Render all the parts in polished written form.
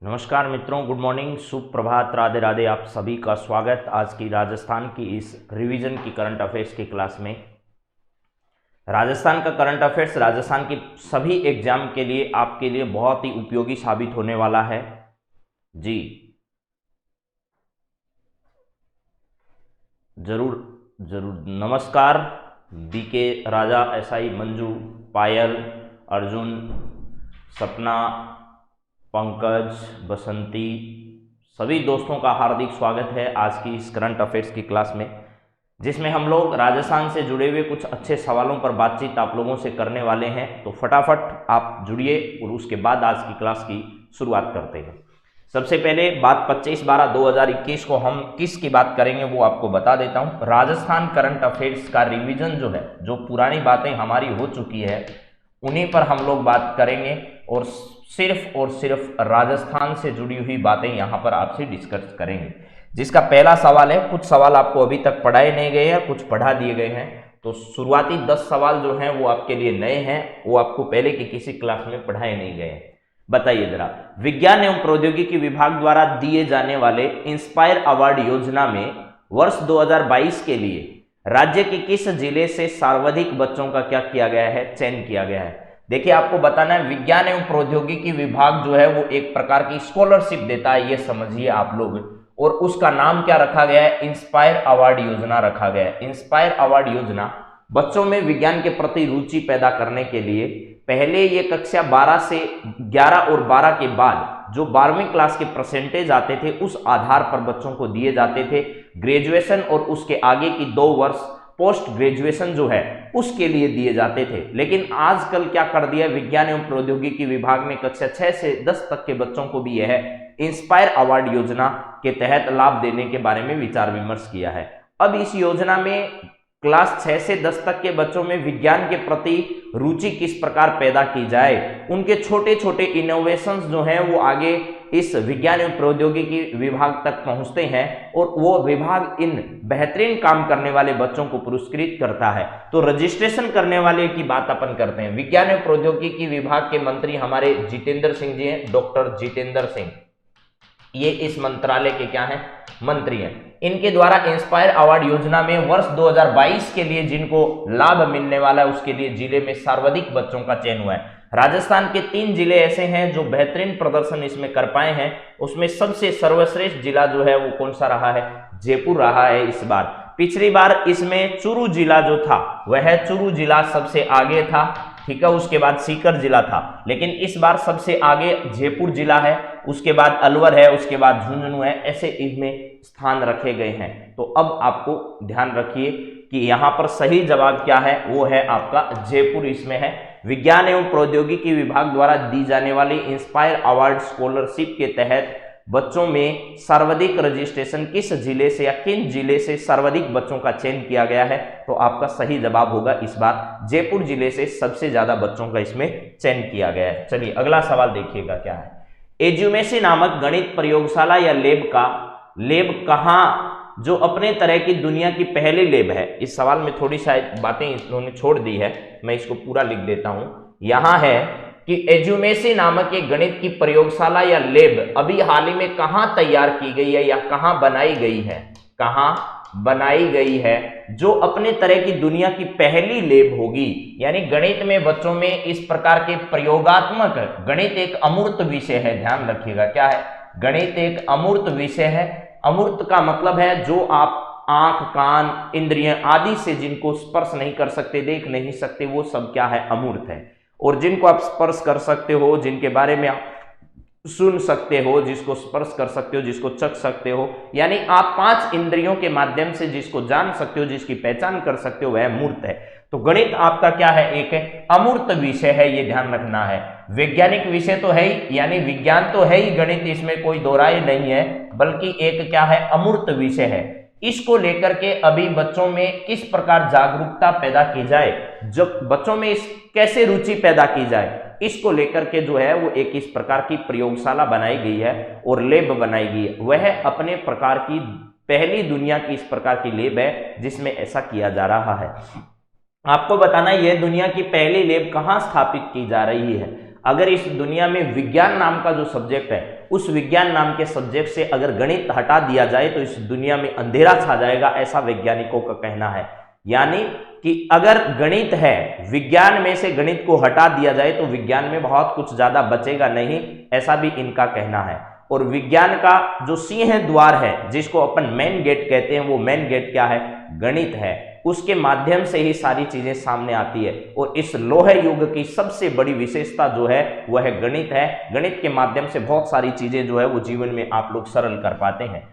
नमस्कार मित्रों, good morning, शुभ प्रभात, राधे राधे। आप सभी का स्वागत आज की राजस्थान की इस रिवीजन की करंट अफेयर्स की क्लास में। राजस्थान का करंट अफेयर्स राजस्थान की सभी एग्जाम के लिए आपके लिए बहुत ही उपयोगी साबित होने वाला है जी। जरूर जरूर। नमस्कार बीके राजा, एसआई मंजू, पायल, अर्जुन, सपना, पंकज, बसंती, सभी दोस्तों का हार्दिक स्वागत है आज की इस करंट अफेयर्स की क्लास में, जिसमें हम लोग राजस्थान से जुड़े हुए कुछ अच्छे सवालों पर बातचीत आप लोगों से करने वाले हैं। तो फटाफट आप जुड़िए और उसके बाद आज की क्लास की शुरुआत करते हैं। सबसे पहले बात 25/12/2021 को हम किसकी बात करेंगे वो आपको बता देता हूं। राजस्थान करंट अफेयर्स का रिवीजन जो है, जो पुरानी बातें हमारी हो चुकी है उन्हीं पर हम लोग बात करेंगे और सिर्फ राजस्थान से जुड़ी हुई बातें यहां पर आपसे डिस्कस करेंगे। जिसका पहला सवाल है, कुछ सवाल आपको अभी तक पढ़ाए नहीं गए हैं, कुछ पढ़ा दिए गए हैं। तो शुरुआती 10 सवाल जो हैं वो आपके लिए नए हैं, वो आपको पहले की किसी क्लास में पढ़ाए नहीं गए हैं। बताइए जरा, विज्ञान एवं प्रौद्योगिकी विभाग द्वारा दिए जाने वाले इंस्पायर अवार्ड योजना में वर्ष 2022 के लिए राज्य के किस जिले से सर्वाधिक बच्चों का क्या किया गया है, चयन किया गया है। देखिए, आपको बताना है विज्ञान एवं प्रौद्योगिकी विभाग जो है वो एक प्रकार की स्कॉलरशिप देता है, ये समझिए आप लोग, और उसका नाम क्या रखा गया है, इंस्पायर अवार्ड योजना रखा गया है। इंस्पायर अवार्ड योजना बच्चों में विज्ञान के प्रति रुचि पैदा करने के लिए पहले ये कक्षा 12 से 11 और 12 के बाद जो 12वीं क्लास के परसेंटेज आते थे उस आधार पर बच्चों को दिए जाते थे। ग्रेजुएशन और उसके आगे की 2 वर्ष पोस्ट ग्रेजुएशन जो है उसके लिए दिए जाते थे। लेकिन आजकल क्या कर दिया, विज्ञान एवं प्रौद्योगिकी विभाग ने कक्षा 6 से 10 तक के बच्चों को भी यह इंस्पायर अवार्ड योजना के तहत लाभ देने के बारे में विचार विमर्श किया है। अब इस योजना में क्लास 6 से 10 तक के बच्चों में विज्ञान के प्रति रुचि किस प्रकार पैदा की जाए, उनके छोटे छोटे इनोवेशंस जो हैं वो आगे इस विज्ञान एवं प्रौद्योगिकी विभाग तक पहुंचते हैं और वो विभाग इन बेहतरीन काम करने वाले बच्चों को पुरस्कृत करता है। तो रजिस्ट्रेशन करने वाले की बात अपन करते हैं। विज्ञान एवं प्रौद्योगिकी विभाग के मंत्री हमारे जितेंद्र सिंह जी हैं, डॉक्टर जितेंद्र सिंह, ये इस मंत्रालय के क्या हैं, मंत्री हैं। इनके द्वारा इंस्पायर अवार्ड योजना में वर्ष 2022 के लिए जिनको लाभ मिलने वाला है उसके लिए जिले में सर्वाधिक बच्चों का चयन हुआ है। राजस्थान के 3 जिले ऐसे हैं जो बेहतरीन प्रदर्शन इसमें कर पाए हैं। उसमें सबसे सर्वश्रेष्ठ जिला जो है वो कौन सा रहा है, जयपुर रहा है इस बार। पिछली बार इसमें चूरू जिला जो था वह चूरू जिला सबसे आगे था, ठीक है, उसके बाद सीकर जिला था। लेकिन इस बार सबसे आगे जयपुर जिला है, उसके बाद अलवर है, उसके बाद झुंझुनू है, ऐसे इसमें स्थान रखे गए हैं। तो अब आपको ध्यान रखिए कि यहां पर सही जवाब क्या है, वो है आपका जयपुर इसमें है। विज्ञान एवं प्रौद्योगिकी विभाग द्वारा दी जाने वाली इंस्पायर अवार्ड स्कॉलरशिप के तहत बच्चों में सर्वाधिक रजिस्ट्रेशन किस जिले से या किन जिले से सर्वाधिक बच्चों का चयन किया गया है, तो आपका सही जवाब होगा इस बार जयपुर जिले से सबसे ज्यादा बच्चों का इसमें चयन किया गया है। चलिए अगला सवाल देखिएगा क्या है। एजुमेसी नामक गणित प्रयोगशाला या लेब कहां जो अपने तरह की दुनिया की पहली लेब है। इस सवाल में थोड़ी शायद बातें इन्होंने छोड़ दी है, मैं इसको पूरा लिख देता हूं। यहां है कि एजुमेसी नामक एक गणित की प्रयोगशाला या लेब अभी हाल ही में कहां तैयार की गई है या कहां बनाई गई है, कहां बनाई गई है जो अपने तरह की दुनिया की पहली लेब होगी। यानी गणित में बच्चों में इस प्रकार के प्रयोगात्मक, गणित एक अमूर्त विषय है, ध्यान रखिएगा क्या है, गणित एक अमूर्त विषय है। अमूर्त का मतलब है जो आप आंख, कान, इंद्रियां आदि से जिनको स्पर्श नहीं कर सकते, देख नहीं सकते, वो सब क्या है, अमूर्त है। और जिनको आप स्पर्श कर सकते हो, जिनके बारे में आप सुन सकते हो, जिसको स्पर्श कर सकते हो, जिसको चख सकते हो, यानी आप 5 इंद्रियों के माध्यम से जिसको जान सकते हो, जिसकी पहचान कर सकते हो, वह मूर्त है। तो गणित आपका क्या है, एक अमूर्त विषय है, ये ध्यान रखना है। वैज्ञानिक विषय तो है ही, यानी विज्ञान तो है ही गणित, इसमें कोई दो राय नहीं है, बल्कि एक क्या है, अमूर्त विषय है। इसको लेकर के अभी बच्चों में किस प्रकार जागरूकता पैदा की जाए, जब बच्चों में इस कैसे रुचि पैदा की जाए, इसको लेकर के जो है वो एक इस प्रकार की प्रयोगशाला बनाई गई है और लेब बनाई गई है। वह अपने प्रकार की पहली दुनिया की इस प्रकार की लेब है जिसमें ऐसा किया जा रहा है। आपको बताना यह दुनिया की पहली लेब कहां स्थापित की जा रही है। अगर इस दुनिया में विज्ञान नाम का जो सब्जेक्ट है, उस विज्ञान नाम के सब्जेक्ट से अगर गणित हटा दिया जाए तो इस दुनिया में अंधेरा छा जाएगा, ऐसा वैज्ञानिकों का कहना है। यानी कि अगर गणित है, विज्ञान में से गणित को हटा दिया जाए तो विज्ञान में बहुत कुछ ज्यादा बचेगा नहीं, ऐसा भी इनका कहना है। और विज्ञान का जो सिंह द्वार है, जिसको अपन मेन गेट कहते हैं, वो मेन गेट क्या है? गणित है। उसके माध्यम से ही सारी चीजें सामने आती है। और इस लोहे युग की सबसे बड़ी विशेषता जो है वह है गणित है। गणित के माध्यम से बहुत सारी चीजें जो है वो जीवन में आप लोग सरल कर पाते हैं।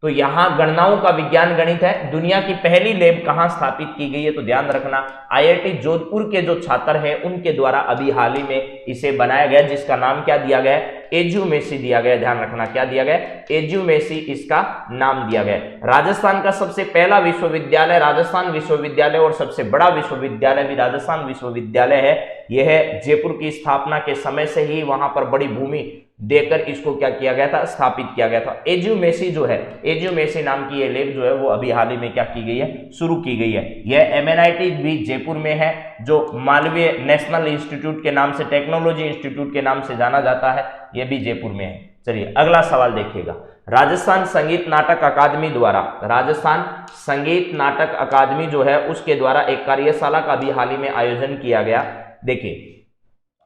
तो यहां गणनाओं का विज्ञान गणित है। दुनिया की पहली लैब कहां स्थापित की गई है? तो ध्यान रखना, आईआईटी जोधपुर के जो छात्र हैं उनके द्वारा अभी हाल ही में इसे बनाया गया, जिसका नाम क्या दिया गया है? एज्यूमेसी दिया गया। ध्यान रखना, क्या दिया गया? एज्यूमेसी इसका नाम दिया गया। राजस्थान का सबसे पहला विश्वविद्यालय राजस्थान विश्वविद्यालय, और सबसे बड़ा विश्वविद्यालय भी राजस्थान विश्वविद्यालय है। यह है जयपुर की स्थापना के समय से ही वहां पर बड़ी भूमि देकर इसको क्या किया गया था? स्थापित किया गया था। एज्यूमेसी जो है, एज्यूमेसी नाम की ये लैब जो है वो अभी हाल ही में क्या की गई है? शुरू की गई है। यह एमएनआईटी भी जयपुर में है, जो मालवीय नेशनल इंस्टीट्यूट के नाम से, टेक्नोलॉजी इंस्टीट्यूट के नाम से जाना जाता है, यह भी जयपुर में है। चलिए अगला सवाल देखिएगा। राजस्थान संगीत नाटक अकादमी द्वारा, राजस्थान संगीत नाटक अकादमी जो है उसके द्वारा एक कार्यशाला का भी हाल ही में आयोजन किया गया। देखिए,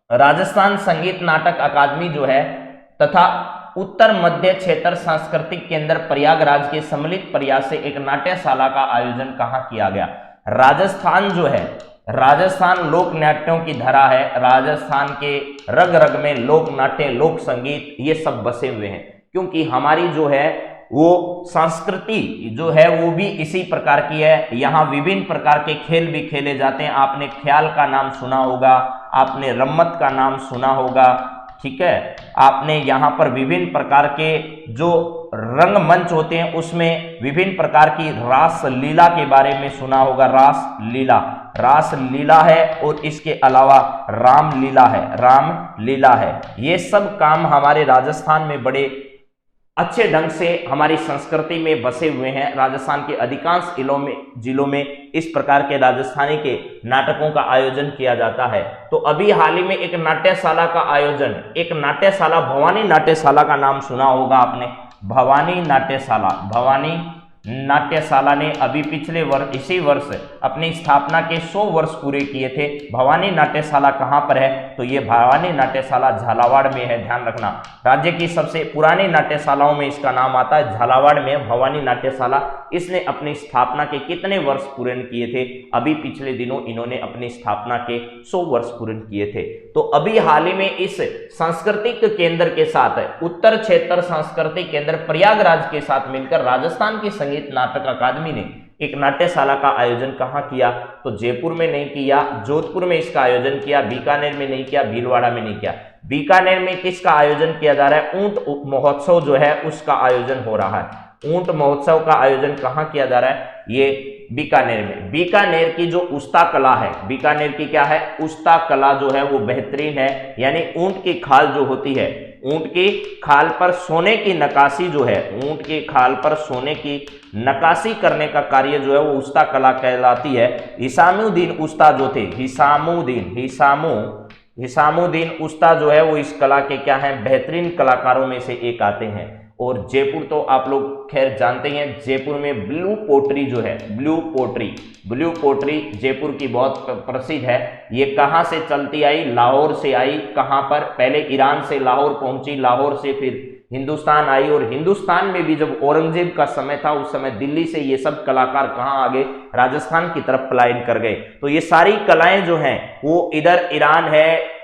राजस्थान संगीत नाटक अकादमी जो है तथा उत्तर मध्य क्षेत्र सांस्कृतिक केंद्र प्रयागराज के सम्मिलित प्रयास से एक नाट्यशाला का आयोजन कहाँ किया गया? राजस्थान जो है, राजस्थान लोक नाट्यों की धरा है। राजस्थान के रग रग में लोक नाट्य, लोक संगीत ये सब बसे हुए हैं, क्योंकि हमारी जो है वो संस्कृति जो है वो भी इसी प्रकार की है। यहाँ विभिन्न प्रकार के खेल भी खेले जाते हैं। आपने ख्याल का नाम सुना होगा, आपने रम्मत का नाम सुना होगा, ठीक है। आपने यहाँ पर विभिन्न प्रकार के जो रंगमंच होते हैं उसमें विभिन्न प्रकार की रास लीला के बारे में सुना होगा। रास लीला है, और इसके अलावा राम लीला है, राम लीला है। ये सब काम हमारे राजस्थान में बड़े अच्छे ढंग से हमारी संस्कृति में बसे हुए हैं। राजस्थान के अधिकांश जिलों में इस प्रकार के राजस्थानी के नाटकों का आयोजन किया जाता है। तो अभी हाल ही में एक नाट्यशाला का आयोजन, एक नाट्यशाला, भवानी नाट्यशाला का नाम सुना होगा आपने, भवानी नाट्यशाला ने अभी पिछले वर्ष, इसी वर्ष अपनी स्थापना के 100 वर्ष पूरे किए थे। भवानी नाट्यशाला कहाँ पर है? तो ये भवानी नाट्यशाला झालावाड़ में है। ध्यान रखना, राज्य की सबसे पुरानी नाट्यशालाओं में इसका नाम आता है, झालावाड़ में भवानी नाट्यशाला। इसने अपनी स्थापना के कितने वर्ष पूर्ण किए थे? अभी पिछले दिनों इन्होंने अपनी स्थापना के 100 वर्ष पूर्ण किए थे। तो अभी हाल ही में इस सांस्कृतिक केंद्र के साथ, उत्तर क्षेत्र सांस्कृतिक केंद्र प्रयागराज के साथ मिलकर राजस्थान की संगीत नाटक अकादमी ने एक नाट्यशाला का आयोजन कहाँ किया? तो जयपुर में नहीं किया, जोधपुर में इसका आयोजन किया, बीकानेर में नहीं किया, भीलवाड़ा में नहीं किया। बीकानेर में किसका आयोजन किया जा रहा है? ऊंट महोत्सव जो है उसका आयोजन हो रहा है। ऊंट महोत्सव का आयोजन कहाँ किया जा रहा है? ये बीकानेर में। बीकानेर की जो उस्ता कला है, बीकानेर की क्या है? उस्ता कला जो है वो बेहतरीन है। यानी ऊंट की खाल जो होती है, ऊंट की खाल पर सोने की नक्काशी जो है, ऊंट की खाल पर सोने की नक्काशी करने का कार्य जो है वो उस्ता कला कहलाती है। हिसामुद्दीन उस्ता जो थे, हिसामुद्दीन उस्ता जो है वो इस कला के क्या हैं? बेहतरीन कलाकारों में से एक आते हैं। और जयपुर तो आप लोग खैर जानते हैं, जयपुर में ब्लू पोट्री जो है, ब्लू पोट्री जयपुर की बहुत प्रसिद्ध है। ये कहाँ से चलती आई? लाहौर से आई। कहाँ पर? पहले ईरान से लाहौर पहुंची, लाहौर से फिर हिंदुस्तान आई, और हिंदुस्तान में भी जब औरंगजेब का समय था उस समय दिल्ली से ये सब कलाकार कहाँ आ गए? राजस्थान की तरफ पलायन कर गए। तो ये सारी कलाएं जो हैं वो इधर ईरान है,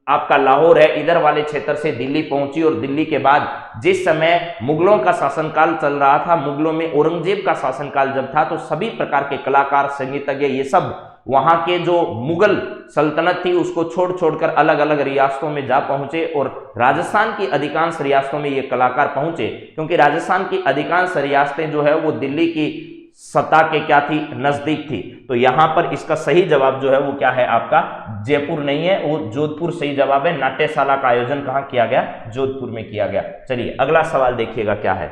आपका लाहौर है, इधर वाले क्षेत्र से दिल्ली पहुंची। और दिल्ली के बाद जिस समय मुगलों का शासनकाल चल रहा था, मुगलों में औरंगजेब का शासनकाल जब था, तो सभी प्रकार के कलाकार, संगीतज्ञ, ये सब वहां के जो मुगल सल्तनत थी उसको छोड़कर अलग अलग रियासतों में जा पहुंचे। और राजस्थान की अधिकांश रियासतों में ये कलाकार पहुंचे, क्योंकि राजस्थान की अधिकांश रियासतें जो है वो दिल्ली की सत्ता के क्या थी? नजदीक थी। तो यहां पर इसका सही जवाब जो है वो क्या है आपका? जयपुर नहीं है, वो जोधपुर सही जवाब है। नाट्यशाला का आयोजन कहां किया गया? जोधपुर में किया गया। चलिए अगला सवाल देखिएगा क्या है।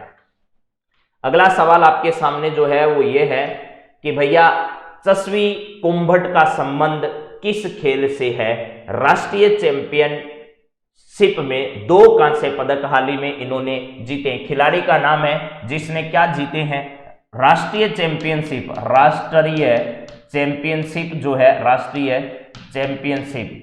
अगला सवाल आपके सामने जो है वो ये है कि भैया चश्वी कुंभट का संबंध किस खेल से है? राष्ट्रीय चैंपियन शिप में 2 कांस्य पदक हाल ही में इन्होंने जीते हैं। खिलाड़ी का नाम है जिसने क्या जीते हैं, राष्ट्रीय चैंपियनशिप, राष्ट्रीय चैंपियनशिप जो है, राष्ट्रीय चैंपियनशिप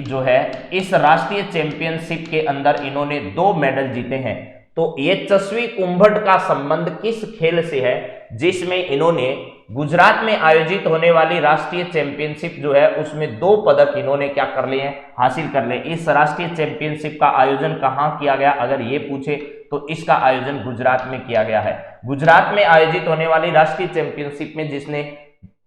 जो है, इस राष्ट्रीय चैंपियनशिप के अंदर इन्होंने 2 मेडल जीते हैं। तो ये चश्वी कुंभट का संबंध किस खेल से है, जिसमें इन्होंने गुजरात में आयोजित होने वाली राष्ट्रीय चैंपियनशिप जो है उसमें 2 पदक इन्होंने क्या कर लिए हैं, हासिल कर लिए। इस राष्ट्रीय चैंपियनशिप का आयोजन कहां किया गया, अगर ये पूछे तो इसका आयोजन गुजरात में किया गया है। गुजरात में आयोजित होने वाली राष्ट्रीय चैंपियनशिप में जिसने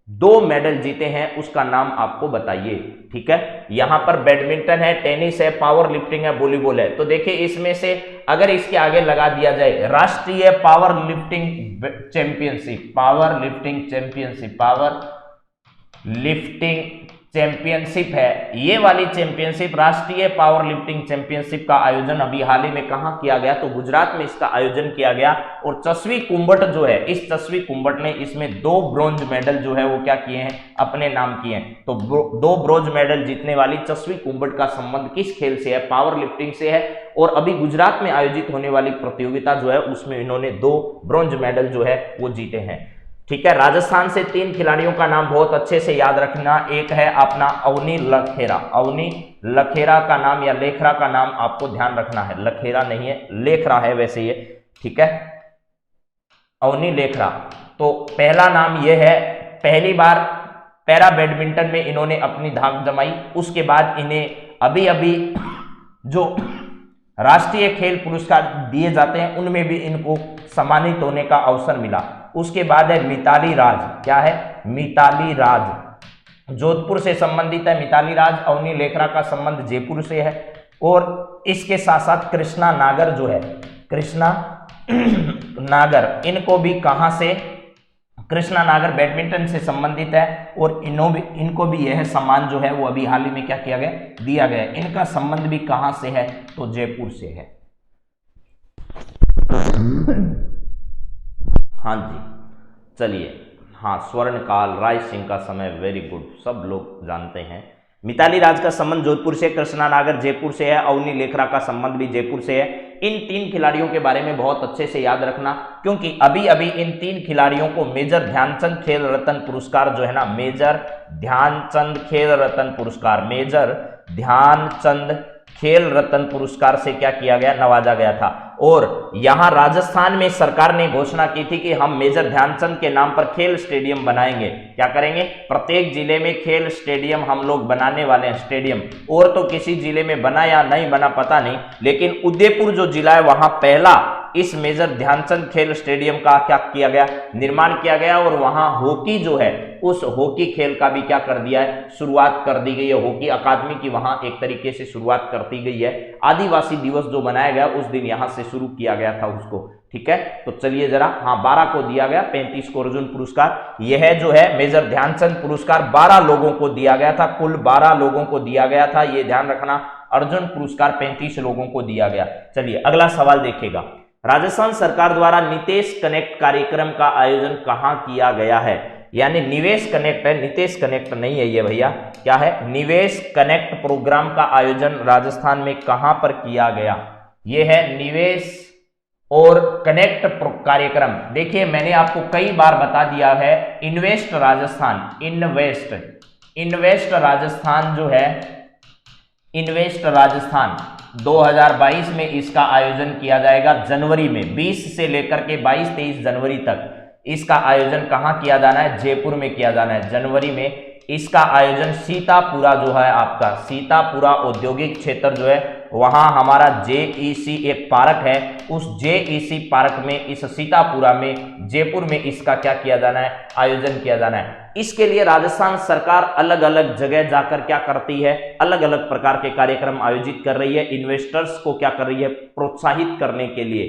2 मेडल जीते हैं उसका नाम आपको बताइए। ठीक है, यहां पर बैडमिंटन है, टेनिस है, पावर लिफ्टिंग है, वॉलीबॉल है। तो देखिए इसमें से अगर इसके आगे लगा दिया जाए राष्ट्रीय power lifting championship, power lifting championship है, ये वाली चैंपियनशिप राष्ट्रीय पावर लिफ्टिंग चैंपियनशिप का आयोजन अभी हाल ही में कहां किया गया, तो गुजरात में इसका आयोजन किया गया। और चश्वी कुंभट जो है, इस चश्वी कुंभट ने इसमें 2 ब्रोंज मेडल जो है वो क्या किए हैं, अपने नाम किए हैं। तो 2 ब्रोंज मेडल जीतने वाली चश्वी कुंभट का संबंध किस खेल से है, पावर लिफ्टिंग से है। और अभी गुजरात में आयोजित होने वाली प्रतियोगिता जो है उसमें इन्होंने 2 ब्रोंज मेडल जो है वो जीते हैं। ठीक है, राजस्थान से 3 खिलाड़ियों का नाम बहुत अच्छे से याद रखना। एक है अपना अवनी लखेरा, अवनी लखेरा का नाम या लेखरा का नाम आपको ध्यान रखना है, लखेरा नहीं है, लेखरा है वैसे ये। ठीक है, अवनी लेखरा। तो पहला नाम ये है, पहली बार पैरा बैडमिंटन में इन्होंने अपनी धाक जमाई। उसके बाद इन्हें अभी अभी जो राष्ट्रीय खेल पुरस्कार दिए जाते हैं उनमें भी इनको सम्मानित होने का अवसर मिला। उसके बाद है मिताली राज, क्या है, मिताली राज जोधपुर से संबंधित है। मिताली राज, अवनी लेखरा का संबंध जयपुर से है। और इसके साथ साथ कृष्णा नागर जो है, कृष्णा नागर, इनको भी कहां से, कृष्णा नागर बैडमिंटन से संबंधित है। और इनको भी यह सम्मान जो है वो अभी हाल ही में क्या किया गया, दिया गया। इनका संबंध भी कहां से है, तो जयपुर से है। हाँ जी, चलिए, हाँ, स्वर्णकाल राय सिंह का समय, वेरी गुड, सब लोग जानते हैं। मिताली राज का संबंध जोधपुर से, कृष्णा नागर जयपुर से है, अवनी लेखरा का संबंध भी जयपुर से है। इन 3 खिलाड़ियों के बारे में बहुत अच्छे से याद रखना, क्योंकि अभी अभी इन 3 खिलाड़ियों को मेजर ध्यानचंद खेल रत्न पुरस्कार जो है ना, मेजर ध्यानचंद खेल रत्न पुरस्कार, मेजर ध्यानचंद खेल रत्न पुरस्कार से क्या किया गया, नवाजा गया था। और यहां राजस्थान में सरकार ने घोषणा की थी कि हम मेजर ध्यानचंद के नाम पर खेल स्टेडियम बनाएंगे। क्या करेंगे, प्रत्येक जिले में खेल स्टेडियम हम लोग बनाने वाले हैं, स्टेडियम। और तो किसी जिले में बना या नहीं बना पता नहीं, लेकिन उदयपुर जो जिला है वहां पहला इस मेजर ध्यानचंद खेल स्टेडियम का क्या किया गया, निर्माण किया गया। और वहां हॉकी जो है, उस हॉकी खेल का भी क्या कर दिया है, शुरुआत कर दी गई है। हॉकी अकादमी की वहां एक तरीके से शुरुआत कर दी गई है। आदिवासी दिवस जो मनाया गया उस दिन यहां से शुरू किया गया था उसको। ठीक है, तो चलिए जरा, हाँ, 12 को दिया गया, 35 को अर्जुन पुरस्कार। यह जो है मेजर ध्यानचंद पुरस्कार 12 लोगों को दिया गया था, कुल 12 लोगों को दिया गया था, ये ध्यान रखना। अर्जुन पुरस्कार 35 लोगों को दिया गया। चलिए अगला सवाल देखिएगा, राजस्थान सरकार द्वारा नितेश कनेक्ट कार्यक्रम का आयोजन कहां किया गया है, यानी निवेश कनेक्ट है, नितेश कनेक्ट नहीं है ये भैया, क्या है, निवेश कनेक्ट प्रोग्राम का आयोजन राजस्थान में कहां पर किया गया, ये है निवेश और कनेक्ट कार्यक्रम। देखिए मैंने आपको कई बार बता दिया है, इन्वेस्ट राजस्थान, इन्वेस्ट राजस्थान जो है, इन्वेस्ट राजस्थान 2022 में इसका आयोजन किया जाएगा जनवरी में, 20 से लेकर के 22-23 जनवरी तक इसका आयोजन कहां किया जाना है, जयपुर में किया जाना है। जनवरी में इसका आयोजन सीतापुरा जो है आपका, सीतापुरा औद्योगिक क्षेत्र जो है वहां हमारा जेईसी एक पार्क है, उस जेईसी पार्क में, इस सीतापुरा में, जयपुर में इसका क्या किया जाना है, आयोजन किया जाना है। इसके लिए राजस्थान सरकार अलग अलग जगह जाकर क्या करती है, अलग अलग प्रकार के कार्यक्रम आयोजित कर रही है। इन्वेस्टर्स को क्या कर रही है, प्रोत्साहित करने के लिए।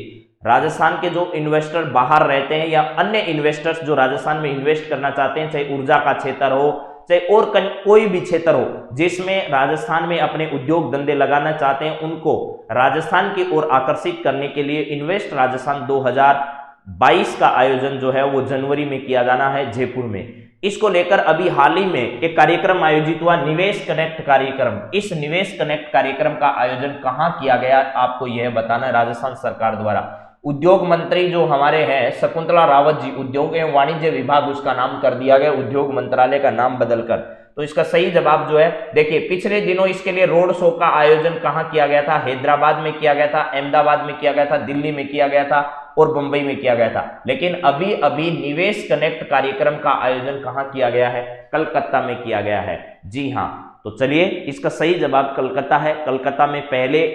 राजस्थान के जो इन्वेस्टर बाहर रहते हैं या अन्य इन्वेस्टर्स जो राजस्थान में इन्वेस्ट करना चाहते हैं, चाहे ऊर्जा का क्षेत्र हो, चाहे और कोई भी क्षेत्र हो जिसमें राजस्थान में अपने उद्योग धंधे लगाना चाहते हैं, उनको राजस्थान की ओर आकर्षित करने के लिए इन्वेस्ट राजस्थान 2022 का आयोजन जो है वो जनवरी में किया जाना है जयपुर में। इसको लेकर अभी हाल ही में एक कार्यक्रम आयोजित हुआ, निवेश कनेक्ट कार्यक्रम। इस निवेश कनेक्ट कार्यक्रम का आयोजन कहां किया गया, आपको यह बताना है, राजस्थान सरकार द्वारा। उद्योग मंत्री जो हमारे हैं शकुंतला रावत जी, उद्योग एवं वाणिज्य विभाग उसका नाम कर दिया गया, उद्योग मंत्रालय का नाम बदलकर। तो इसका सही जवाब जो है, देखिए पिछले दिनों इसके लिए रोड शो का आयोजन कहां किया गया था, हैदराबाद में किया गया था, अहमदाबाद में किया गया था, दिल्ली में किया गया था और बंबई में किया गया था। लेकिन अभी अभी निवेश कनेक्ट कार्यक्रम का आयोजन कहां किया गया है, कलकत्ता में किया गया है। जी हां, तो चलिए इसका सही जवाब कलकत्ता है। कलकत्ता में पहले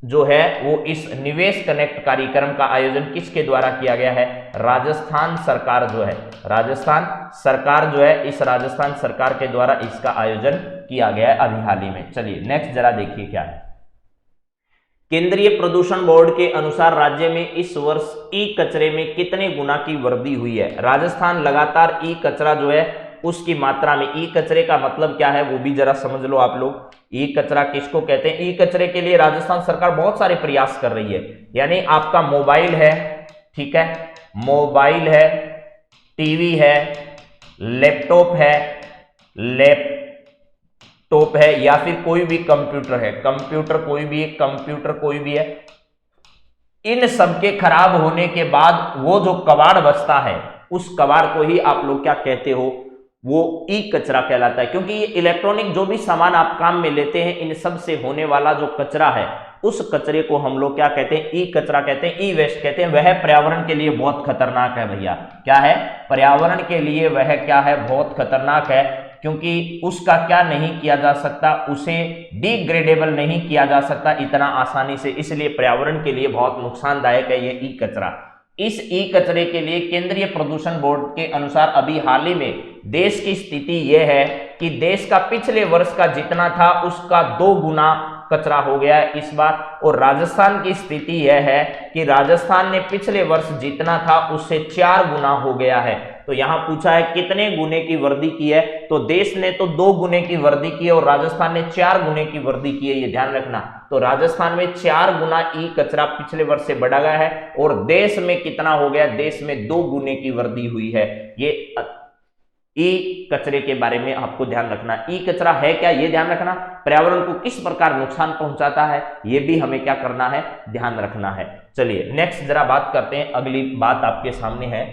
जो है वो इस निवेश कनेक्ट कार्यक्रम का आयोजन किसके द्वारा किया गया है, राजस्थान सरकार जो है, राजस्थान सरकार जो है, इस राजस्थान सरकार के द्वारा इसका आयोजन किया गया है अभी हाल ही में। चलिए नेक्स्ट जरा देखिए क्या है। केंद्रीय प्रदूषण बोर्ड के अनुसार राज्य में इस वर्ष ई कचरे में कितने गुना की वृद्धि हुई है। राजस्थान लगातार ई कचरा जो है उसकी मात्रा में, ई कचरे का मतलब क्या है वो भी जरा समझ लो आप लोग। ई कचरा किसको कहते हैं, ई कचरे के लिए राजस्थान सरकार बहुत सारे प्रयास कर रही है। यानी आपका मोबाइल है, ठीक है, मोबाइल है, टीवी है, लैपटॉप है या फिर कोई भी कंप्यूटर है, कंप्यूटर कोई भी है, इन सबके खराब होने के बाद वो जो कबाड़ बचता है उस कबाड़ को ही आप लोग क्या कहते हो, वो ई कचरा कहलाता है। क्योंकि ये इलेक्ट्रॉनिक जो भी सामान आप काम में लेते हैं, इन सब से होने वाला जो कचरा है उस कचरे को हम लोग क्या कहते हैं, ई कचरा कहते हैं, ई वेस्ट कहते हैं। वह पर्यावरण के लिए बहुत खतरनाक है भैया। क्या है, पर्यावरण के लिए वह क्या है, बहुत खतरनाक है, क्योंकि उसका क्या नहीं किया जा सकता, उसे डिग्रेडेबल नहीं किया जा सकता इतना आसानी से, इसलिए पर्यावरण के लिए बहुत नुकसानदायक है ये ई कचरा। इस ई कचरे के लिए केंद्रीय प्रदूषण बोर्ड के अनुसार अभी हाल ही में देश की स्थिति यह है कि देश का पिछले वर्ष का जितना था उसका 2 गुना कचरा हो गया है इस बार। और राजस्थान की स्थिति यह है कि राजस्थान ने पिछले वर्ष जितना था उससे 4 गुना हो गया है। तो यहां पूछा है कितने गुने की वृद्धि की है, तो देश ने तो 2 गुने की वृद्धि की है और राजस्थान ने 4 गुने की वृद्धि की है, ये ध्यान रखना। तो राजस्थान में 4 गुना ई कचरा पिछले वर्ष से बढ़ा गया है और देश में कितना हो गया, देश में 2 गुने की वृद्धि हुई है। ये ई कचरे के बारे में आपको ध्यान रखना। ई कचरा है क्या, ये ध्यान रखना। पर्यावरण को किस प्रकार नुकसान पहुंचाता है ये भी हमें क्या करना है, ध्यान रखना है। चलिए नेक्स्ट जरा बात करते हैं। अगली बात आपके सामने है,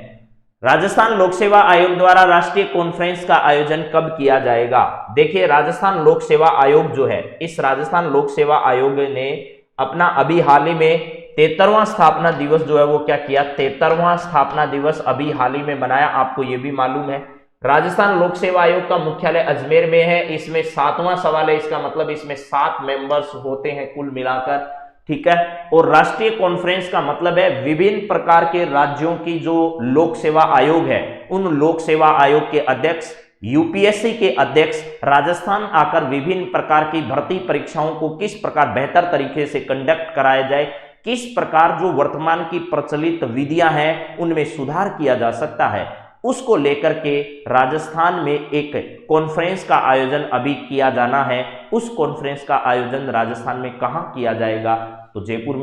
राजस्थान लोक सेवा आयोग द्वारा राष्ट्रीय कॉन्फ्रेंस का आयोजन कब किया जाएगा। देखिए राजस्थान लोक सेवा आयोग जो है, इस राजस्थान लोक सेवा आयोग ने अपना अभी हाल ही में 73वां स्थापना दिवस जो है वो क्या किया, 73वां स्थापना दिवस अभी हाल ही में मनाया। आपको ये भी मालूम है राजस्थान लोक सेवा आयोग का मुख्यालय अजमेर में है। इसमें 7वां सवाल है, इसका मतलब इसमें 7 मेंबर्स होते हैं कुल मिलाकर, ठीक है। और राष्ट्रीय कॉन्फ्रेंस का मतलब है विभिन्न प्रकार के राज्यों की जो लोक सेवा आयोग है उन लोक सेवा आयोग के अध्यक्ष, यूपीएससी के अध्यक्ष राजस्थान आकर विभिन्न प्रकार की भर्ती परीक्षाओं को किस प्रकार बेहतर तरीके से कंडक्ट कराया जाए, किस प्रकार जो वर्तमान की प्रचलित विधियां हैं उनमें सुधार किया जा सकता है, उसको लेकर के राजस्थान में एक कॉन्फ्रेंस का आयोजन अभी किया जाना है। उस कॉन्फ्रेंस का आयोजन राजस्थान में कहां किया जाएगा, तो जयपुर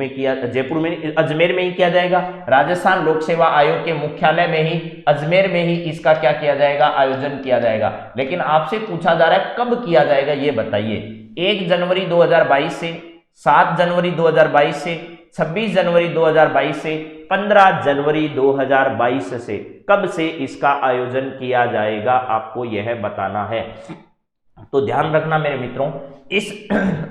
में अजमेर में ही किया जाएगा। राजस्थान लोक सेवा आयोग के मुख्यालय में ही, अजमेर में ही इसका क्या किया जाएगा, आयोजन किया जाएगा। लेकिन आपसे पूछा जा रहा है कब किया जाएगा ये बताइए। 1 जनवरी 2022 से, 7 जनवरी 2022 से, 26 जनवरी 2022 से, 15 जनवरी 2022 से, कब से इसका आयोजन किया जाएगा आपको यह बताना है। तो ध्यान रखना मेरे मित्रों, इस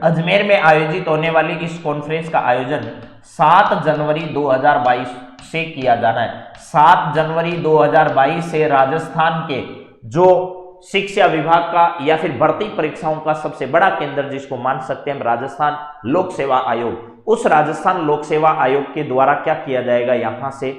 अजमेर में आयोजित होने वाली इस कॉन्फ्रेंस का आयोजन 7 जनवरी 2022 से किया जाना है। 7 जनवरी 2022 से राजस्थान के जो शिक्षा विभाग का या फिर भर्ती परीक्षाओं का सबसे बड़ा केंद्र जिसको मान सकते हैं राजस्थान लोक सेवा आयोग, उस राजस्थान लोक सेवा आयोग के द्वारा क्या किया जाएगा, यहां से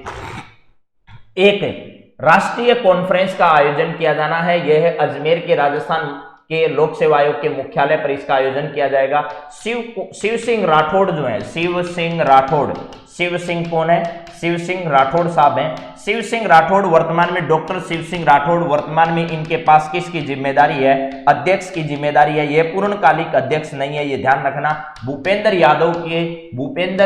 एक राष्ट्रीय कॉन्फ्रेंस का आयोजन किया जाना है। यह है अजमेर के राजस्थान के लोक सेवा आयोग के मुख्यालय पर इसका आयोजन किया जाएगा। शिव सिंह राठौड़ जो है, शिव शिव सिंह कौन है? शिव सिंह राठौड़ साहब हैं। शिव सिंह राठौड़ वर्तमान में, डॉक्टर शिव सिंह राठौड़ वर्तमान में इनके पास किसकी जिम्मेदारी है? अध्यक्ष की जिम्मेदारी है। ये पूर्णकालिक अध्यक्ष नहीं है, ये ध्यान रखना। भूपेंद्र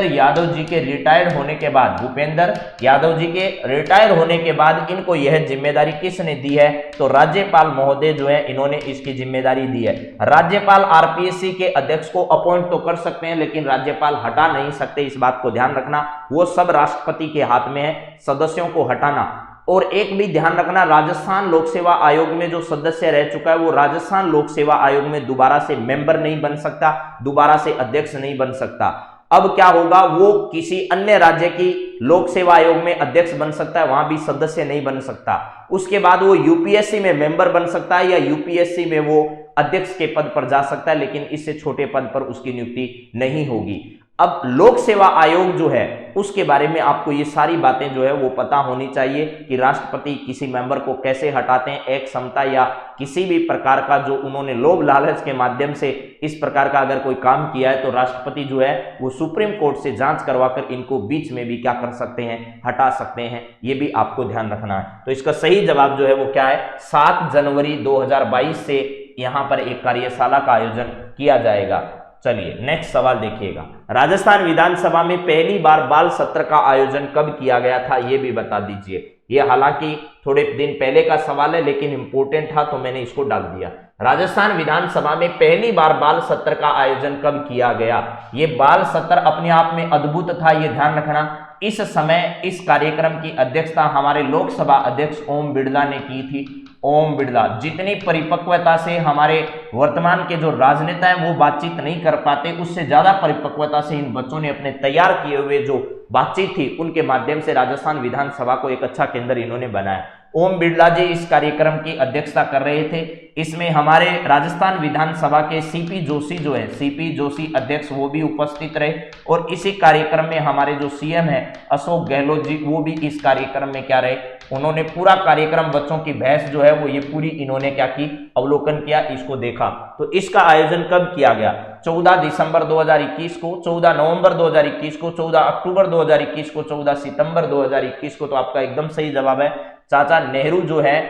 यादव जी के रिटायर होने के बाद, भूपेंद्र यादव जी के रिटायर होने के बाद इनको यह जिम्मेदारी किसने दी है? तो राज्यपाल महोदय जो है इन्होंने इसकी जिम्मेदारी दी है। राज्यपाल आरपीएससी के अध्यक्ष को अपॉइंट तो कर सकते हैं, लेकिन राज्यपाल हटा नहीं सकते, इस बात को ध्यान रखना। वो सब राष्ट्रपति के हाथ में है सदस्यों को हटाना। और एक भी ध्यान रखना, राजस्थान लोक सेवा आयोग में जो सदस्य रह चुका है वो राजस्थान लोक सेवा आयोग में दोबारा से मेंबर नहीं बन सकता, दोबारा से अध्यक्ष नहीं बन सकता। अब क्या होगा, वो किसी अन्य राज्य की लोक सेवा आयोग में अध्यक्ष बन सकता है, वहां भी सदस्य नहीं बन सकता। उसके बाद वो यूपीएससी में मेंबर बन सकता है या यूपीएससी में वो अध्यक्ष के पद पर जा सकता है, लेकिन इससे छोटे पद पर उसकी नियुक्ति नहीं होगी। अब लोक सेवा आयोग जो है उसके बारे में आपको ये सारी बातें जो है वो पता होनी चाहिए कि राष्ट्रपति किसी मेंबर को कैसे हटाते हैं। एक क्षमता या किसी भी प्रकार का जो उन्होंने लोभ लालच के माध्यम से इस प्रकार का अगर कोई काम किया है तो राष्ट्रपति जो है वो सुप्रीम कोर्ट से जांच करवाकर इनको बीच में भी क्या कर सकते हैं, हटा सकते हैं। ये भी आपको ध्यान रखना है। तो इसका सही जवाब जो है वो क्या है? 7 जनवरी 2022 से यहां पर एक कार्यशाला का आयोजन किया जाएगा। चलिए नेक्स्ट सवाल देखिएगा। राजस्थान विधानसभा में पहली बार बाल सत्र का आयोजन कब किया गया था, यह भी बता दीजिए। यह हालांकि थोड़े दिन पहले का सवाल है लेकिन इंपॉर्टेंट था तो मैंने इसको डाल दिया। राजस्थान विधानसभा में पहली बार बाल सत्र का आयोजन कब किया गया? यह बाल सत्र अपने आप में अद्भुत था, यह ध्यान रखना। इस समय इस कार्यक्रम की अध्यक्षता हमारे लोकसभा अध्यक्ष ओम बिड़ला ने की थी। ओम बिड़ला जितनी परिपक्वता से हमारे वर्तमान के जो राजनेता हैं वो बातचीत नहीं कर पाते, उससे ज्यादा परिपक्वता से इन बच्चों ने अपने तैयार किए हुए जो बातचीत थी उनके माध्यम से राजस्थान विधानसभा को एक अच्छा केंद्र इन्होंने बनाया। ओम बिड़ला जी इस कार्यक्रम की अध्यक्षता कर रहे थे। इसमें हमारे राजस्थान विधानसभा के सीपी जोशी जो है, सीपी जोशी अध्यक्ष, वो भी उपस्थित रहे। और इसी कार्यक्रम में हमारे जो सीएम है अशोक गहलोत जी, वो भी इस कार्यक्रम में क्या रहे, उन्होंने पूरा कार्यक्रम बच्चों की बहस जो है वो ये पूरी इन्होंने क्या की, अवलोकन किया, इसको देखा। तो इसका आयोजन कब किया गया? 14 दिसंबर 2021 को, 14 नवंबर 2021 को, 14 अक्टूबर 2021 को, 14 सितंबर 2021 को। तो आपका एकदम सही जवाब है। चाचा नेहरू जो है,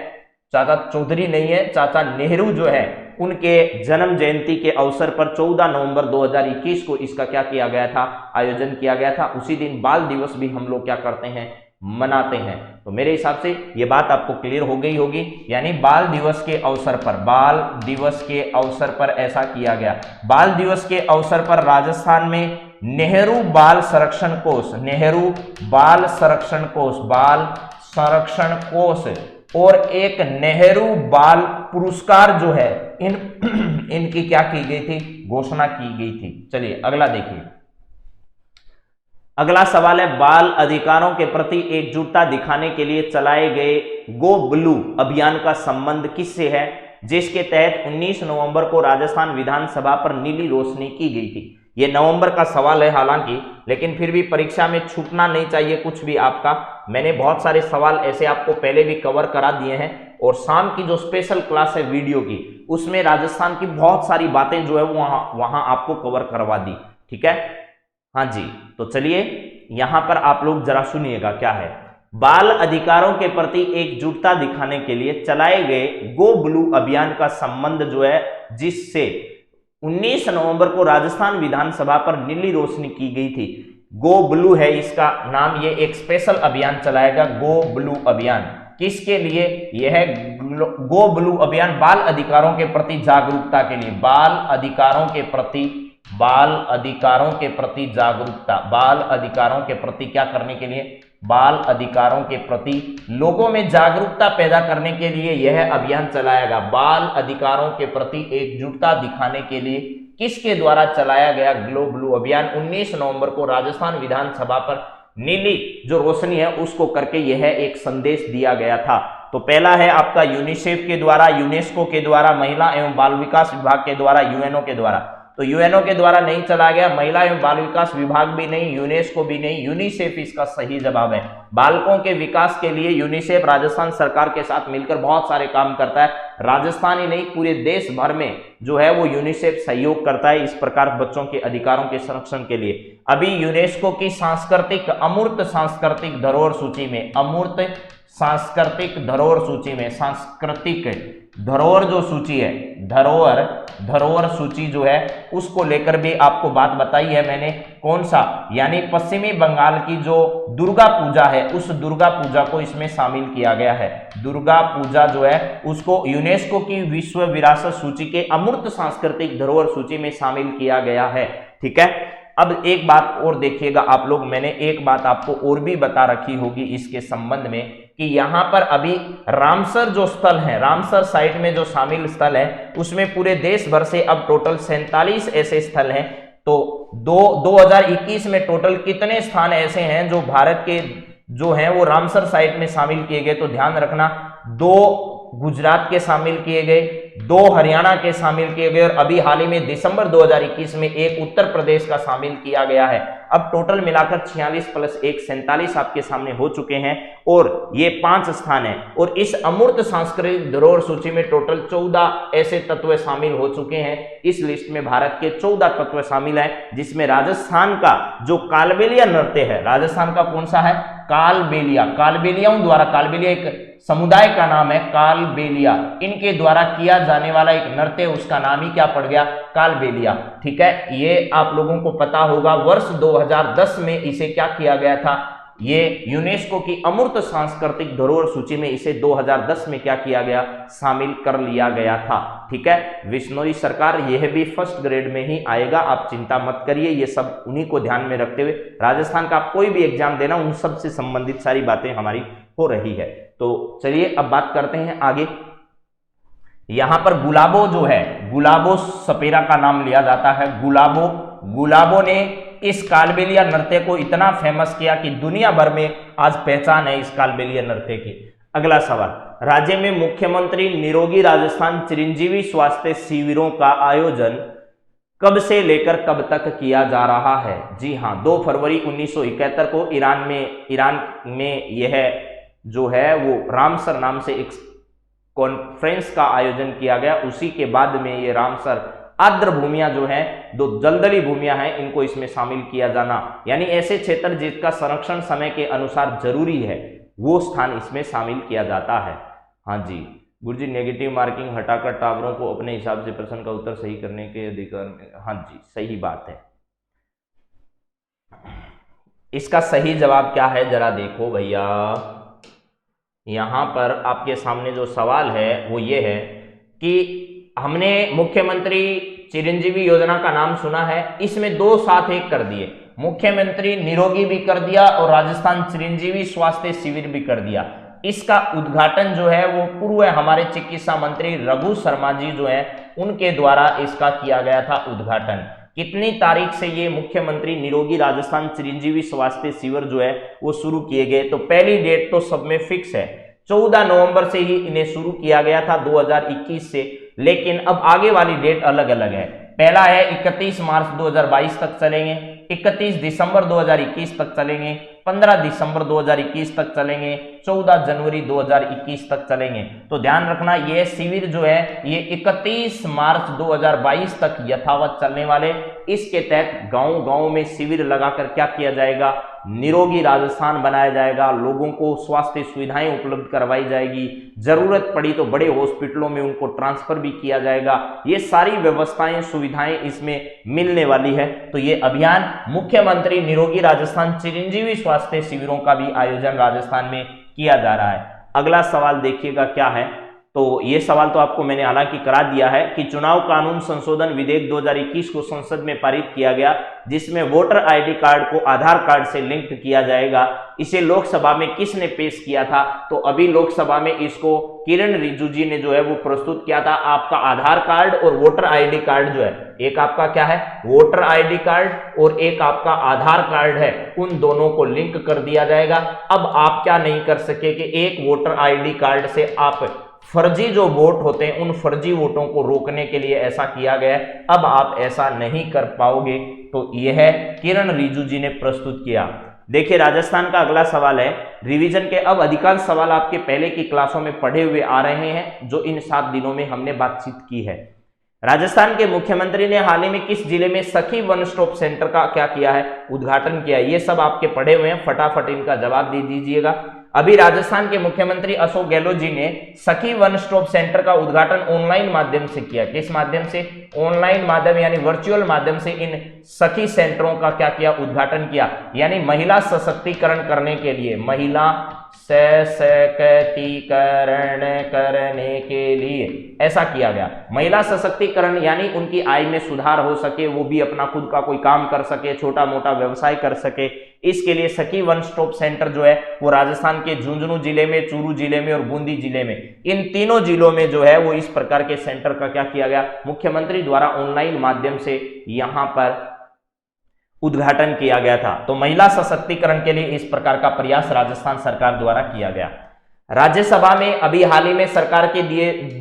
चाचा चौधरी नहीं है, चाचा नेहरू जो है, उनके जन्म जयंती के अवसर पर 14 नवंबर 2021 को इसका क्या किया गया था, आयोजन किया गया था। उसी दिन बाल दिवस भी हम लोग क्या करते हैं, मनाते हैं। तो मेरे हिसाब से ये बात आपको क्लियर हो गई होगी। यानी बाल दिवस के अवसर पर, बाल दिवस के अवसर पर ऐसा किया गया। बाल दिवस के अवसर पर राजस्थान में नेहरू बाल संरक्षण कोष, नेहरू बाल संरक्षण कोष, बाल संरक्षण कोष और एक नेहरू बाल पुरस्कार जो है इनकी क्या की गई थी, घोषणा की गई थी। चलिए अगला देखिए। अगला सवाल है, बाल अधिकारों के प्रति एकजुटता दिखाने के लिए चलाए गए गो ब्लू अभियान का संबंध किससे है, जिसके तहत 19 नवंबर को राजस्थान विधानसभा पर नीली रोशनी की गई थी। यह नवंबर का सवाल है हालांकि, लेकिन फिर भी परीक्षा में छूटना नहीं चाहिए कुछ भी आपका। मैंने बहुत सारे सवाल ऐसे आपको पहले भी कवर करा दिए हैं और शाम की जो स्पेशल क्लास है वीडियो की, उसमें राजस्थान की बहुत सारी बातें जो है वो वहां आपको कवर करवा दी। ठीक है, हाँ जी। तो चलिए यहां पर आप लोग जरा सुनिएगा क्या है। बाल अधिकारों के प्रति एकजुटता दिखाने के लिए चलाए गए गो ब्लू अभियान का संबंध जो है, जिससे 19 नवंबर को राजस्थान विधानसभा पर नीली रोशनी की गई थी। गो ब्लू है इसका नाम। ये एक स्पेशल अभियान चलाएगा, गो ब्लू अभियान। किसके लिए यह गो ब्लू अभियान? बाल अधिकारों के प्रति जागरूकता के लिए, बाल अधिकारों के प्रति, बाल अधिकारों के प्रति जागरूकता, बाल अधिकारों के प्रति क्या करने के लिए, बाल अधिकारों के प्रति लोगों में जागरूकता पैदा करने के लिए यह अभियान चलाएगा। बाल अधिकारों के प्रति एकजुटता दिखाने के लिए किसके द्वारा चलाया गया गो ब्लू अभियान? 19 नवंबर को राजस्थान विधानसभा पर नीली जो रोशनी है उसको करके यह एक संदेश दिया गया था। तो पहला है आपका यूनिसेफ के द्वारा, यूनेस्को के द्वारा, महिला एवं बाल विकास विभाग के द्वारा, यूएनओ के द्वारा। तो यूएनओ के द्वारा नहीं चला गया, महिला एवं बाल विकास विभाग भी नहीं, यूनेस्को भी नहीं, यूनिसेफ इसका सही जवाब है। बालकों के विकास के लिए यूनिसेफ राजस्थान सरकार के साथ मिलकर बहुत सारे काम करता है। राजस्थान ही नहीं पूरे देश भर में जो है वो यूनिसेफ सहयोग करता है इस प्रकार बच्चों के अधिकारों के संरक्षण के लिए। अभी यूनेस्को की सांस्कृतिक अमूर्त सांस्कृतिक धरोहर सूची में, अमूर्त सांस्कृतिक धरोहर सूची में, सांस्कृतिक धरोहर जो सूची है, धरोहर सूची जो है उसको लेकर भी आपको बात बताई है मैंने। कौन सा, यानी पश्चिमी बंगाल की जो दुर्गा पूजा है उस दुर्गा पूजा को इसमें शामिल किया गया है। दुर्गा पूजा जो है उसको यूनेस्को की विश्व विरासत सूची के अमूर्त सांस्कृतिक धरोहर सूची में शामिल किया गया है। ठीक है, अब एक बात और देखिएगा आप लोग, मैंने एक बात आपको और भी बता रखी होगी इसके संबंध में कि यहां पर अभी रामसर जो स्थल है, रामसर साइट में जो शामिल स्थल है उसमें पूरे देश भर से अब टोटल 47 ऐसे स्थल हैं। तो 2021 में टोटल कितने स्थान ऐसे हैं जो भारत के जो हैं वो रामसर साइट में शामिल किए गए? तो ध्यान रखना, 2 गुजरात के शामिल किए गए, 2 हरियाणा के शामिल किए गए और अभी हाल ही में दिसंबर 2021 में 1 उत्तर प्रदेश का शामिल किया गया है। अब टोटल मिलाकर 46 + 1 47 आपके सामने हो चुके हैं और ये 5 स्थान है। और इस अमूर्त सांस्कृतिक धरोहर सूची में टोटल 14 ऐसे तत्व शामिल हो चुके हैं। इस लिस्ट में भारत के 14 तत्व शामिल हैं, जिसमें राजस्थान का जो कालबेलिया नृत्य है, राजस्थान का कौन सा है? कालबेलिया। कालबेलियाओं द्वारा, कालबेलिया एक समुदाय का नाम है, कालबेलिया, इनके द्वारा किया जाने वाला एक नृत्य, उसका नाम ही क्या पड़ गया? कालबेलिया। ठीक है, ये आप लोगों को पता होगा। वर्ष 2010 में इसे क्या किया गया था? ये यूनेस्को की अमूर्त सांस्कृतिक धरोहर सूची में इसे 2010 में क्या किया गया? शामिल कर लिया गया था। ठीक है, विश्नोई सरकार, यह भी फर्स्ट ग्रेड में ही आएगा, आप चिंता मत करिए। ये सब उन्हीं को ध्यान में रखते हुए राजस्थान का आप कोई भी एग्जाम देना, उन सब से संबंधित सारी बातें हमारी हो रही है। तो चलिए अब बात करते हैं आगे। यहां पर गुलाबो जो है, गुलाबो सपेरा का नाम लिया जाता है। गुलाबो ने इस कालबेलिया नृत्य को इतना फेमस किया कि दुनिया भर में आज पहचान है इस कालबेलिया नृत्य की। अगला सवाल, राज्य में मुख्यमंत्री निरोगी राजस्थान चिरंजीवी स्वास्थ्य शिविरों का आयोजन कब से लेकर कब तक किया जा रहा है? जी हाँ, 2 फरवरी 1971 को ईरान में यह जो है वो रामसर नाम से एक कॉन्फ्रेंस का आयोजन किया गया। उसी के बाद में ये रामसर आर्द्र भूमियां जो है, 2 दलदली भूमियां हैं, इनको इसमें शामिल किया जाना, यानी ऐसे क्षेत्र जिसका संरक्षण समय के अनुसार जरूरी है वो स्थान इसमें शामिल किया जाता है। हाँ जी गुरुजी, नेगेटिव मार्किंग हटाकर टावरों को अपने हिसाब से प्रश्न का उत्तर सही करने के अधिकार में। हाँ जी, सही बात है। इसका सही जवाब क्या है जरा देखो भैया। यहां पर आपके सामने जो सवाल है वो ये है कि हमने मुख्यमंत्री चिरंजीवी योजना का नाम सुना है, इसमें 2 साथ एक कर दिए, मुख्यमंत्री निरोगी भी कर दिया और राजस्थान चिरंजीवी स्वास्थ्य शिविर भी कर दिया। इसका उद्घाटन जो है वो पूर्व हमारे चिकित्सा मंत्री रघु शर्मा जी जो है उनके द्वारा इसका किया गया था उद्घाटन। कितनी तारीख से ये मुख्यमंत्री निरोगी राजस्थान चिरंजीवी स्वास्थ्य शिविर जो है वो शुरू किए गए? तो पहली डेट तो सब में फिक्स है, 14 नवंबर से ही इन्हें शुरू किया गया था 2021 से, लेकिन अब आगे वाली डेट अलग अलग है। पहला है 31 मार्च 2022 तक चलेंगे, 31 दिसंबर 2021 तक चलेंगे, 15 दिसंबर 2021 तक चलेंगे, 14 जनवरी 2021 तक चलेंगे। तो ध्यान रखना ये शिविर जो है ये 31 मार्च 2022 तक यथावत चलने वाले। इसके तहत गांव-गांव में शिविर लगाकर क्या किया जाएगा? निरोगी राजस्थान बनाया जाएगा, लोगों को स्वास्थ्य सुविधाएं उपलब्ध करवाई जाएगी, जरूरत पड़ी तो बड़े हॉस्पिटलों में उनको ट्रांसफर भी किया जाएगा। ये सारी व्यवस्थाएं सुविधाएं इसमें मिलने वाली है। तो ये अभियान मुख्यमंत्री निरोगी राजस्थान चिरंजीवी स्वास्थ्य शिविरों का भी आयोजन राजस्थान में किया जा रहा है। अगला सवाल देखिएगा क्या है। तो ये सवाल तो आपको मैंने हालांकि करा दिया है कि चुनाव कानून संशोधन विधेयक 2021 को संसद में पारित किया गया, जिसमें वोटर आईडी कार्ड को आधार कार्ड से लिंक किया जाएगा। इसे लोकसभा में किसने पेश किया था? तो अभी लोकसभा में इसको किरण रिजिजू जी ने जो है वो प्रस्तुत किया था। आपका आधार कार्ड और वोटर आईडी कार्ड जो है, एक आपका क्या है वोटर आईडी कार्ड और एक आपका आधार कार्ड है, उन दोनों को लिंक कर दिया जाएगा। अब आप क्या नहीं कर सके कि एक वोटर आईडी कार्ड से आप फर्जी जो वोट होते हैं उन फर्जी वोटों को रोकने के लिए ऐसा किया गया है। अब आप ऐसा नहीं कर पाओगे। तो यह किरण रिजिजू जी ने प्रस्तुत किया। देखिए राजस्थान का अगला सवाल है रिवीजन के। अब अधिकांश सवाल आपके पहले की क्लासों में पढ़े हुए आ रहे हैं जो इन 7 दिनों में हमने बातचीत की है। राजस्थान के मुख्यमंत्री ने हाल ही में किस जिले में सखी वन स्टॉप सेंटर का क्या किया है, उद्घाटन किया। ये सब आपके पढ़े हुए हैं, फटाफट इनका जवाब दे दीजिएगा। अभी राजस्थान के मुख्यमंत्री अशोक गहलोत जी ने सखी वन स्टॉप सेंटर का उद्घाटन ऑनलाइन माध्यम से किया। किस माध्यम से? ऑनलाइन माध्यम यानी वर्चुअल माध्यम से इन सखी सेंटरों का क्या किया, उद्घाटन किया। यानी महिला सशक्तिकरण करने के लिए, महिला सशक्तिकरण करने के लिए ऐसा किया गया। महिला सशक्तिकरण यानी उनकी आय में सुधार हो सके, वो भी अपना खुद का कोई काम कर सके, छोटा मोटा व्यवसाय कर सके। इसके लिए सखी वन स्टॉप सेंटर जो है वो राजस्थान के झुंझुनू जिले में, चूरू जिले में और बूंदी जिले में, इन तीनों जिलों में जो है वो इस प्रकार के सेंटर का क्या किया गया, मुख्यमंत्री द्वारा ऑनलाइन माध्यम से यहां पर उद्घाटन किया गया था। तो महिला सशक्तिकरण के लिए इस प्रकार का प्रयास राजस्थान सरकार द्वारा किया गया। राज्यसभा में अभी हाल ही में सरकार के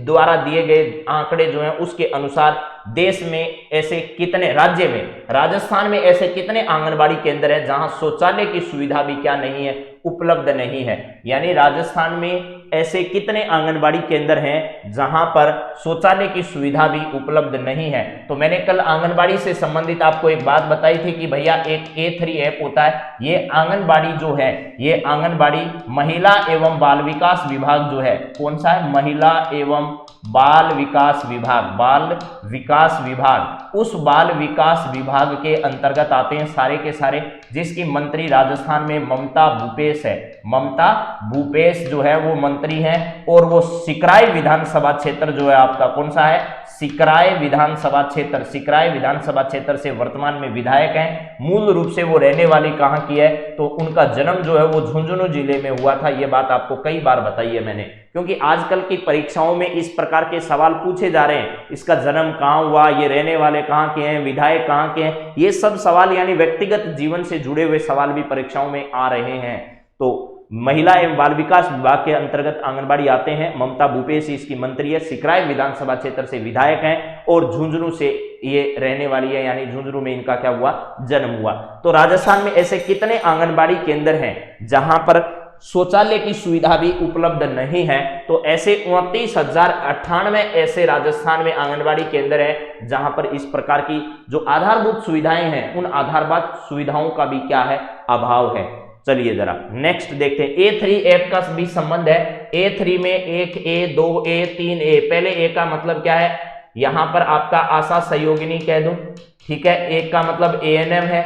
द्वारा दिए गए आंकड़े जो हैं उसके अनुसार देश में ऐसे कितने, राज्य में राजस्थान में ऐसे कितने आंगनबाड़ी केंद्र हैं जहां शौचालय की सुविधा भी क्या नहीं है, उपलब्ध नहीं है। यानी राजस्थान में ऐसे कितने आंगनबाड़ी केंद्र हैं जहां पर शौचालय की सुविधा भी उपलब्ध नहीं है। तो मैंने कल आंगनबाड़ी से संबंधित आपको एक बात बताई थी कि भैया एक A3 ऐप होता है। ये आंगनबाड़ी जो है, ये आंगनबाड़ी महिला एवं बाल विकास विभाग जो है, कौन सा है, महिला एवं बाल विकास विभाग, बाल विकास विभाग, उस बाल विकास विभाग के अंतर्गत आते हैं सारे के सारे, जिसकी मंत्री राजस्थान में ममता भूपेश है। ममता भूपेश जो है वो मंत्री हैं और वो सिकराय विधानसभा क्षेत्र जो है आपका कौन सा है, सिकराय विधानसभा क्षेत्र, सिकराय विधानसभा क्षेत्र से वर्तमान में विधायक हैं। मूल रूप से वो रहने वाली कहां की है, तो उनका जन्म जो है वो झुंझुनू जिले में हुआ था। ये बात आपको कई बार बताई है मैंने, क्योंकि आजकल की परीक्षाओं में इस प्रकार के सवाल पूछे जा रहे हैं। इसका जन्म कहां हुआ, ये रहने वाले कहां के हैं, विधायक कहां के हैं, ये सब सवाल यानी व्यक्तिगत जीवन से जुड़े हुए सवाल भी परीक्षाओं में आ रहे हैं। तो महिला एवं बाल विकास विभाग के अंतर्गत आंगनबाड़ी आते हैं। ममता भूपेश इसकी मंत्री है, सिकराय विधानसभा क्षेत्र से विधायक हैं और झुंझुनू से ये रहने वाली है, यानी झुंझुनू में इनका क्या हुआ, जन्म हुआ। तो राजस्थान में ऐसे कितने आंगनबाड़ी केंद्र हैं जहां पर शौचालय की सुविधा भी उपलब्ध नहीं है? तो ऐसे 29,098 ऐसे राजस्थान में आंगनबाड़ी केंद्र हैं जहां पर इस प्रकार की जो आधारभूत सुविधाएं हैं उन आधारभूत सुविधाओं का भी क्या है, अभाव है। चलिए जरा नेक्स्ट देखते हैं। A3 ऐप का भी संबंध है। A3 में 1A, 2A, 3A। पहले A का मतलब क्या है, यहां पर आपका आशा सहयोगिनी कह दूं, ठीक है। एक का मतलब ANM है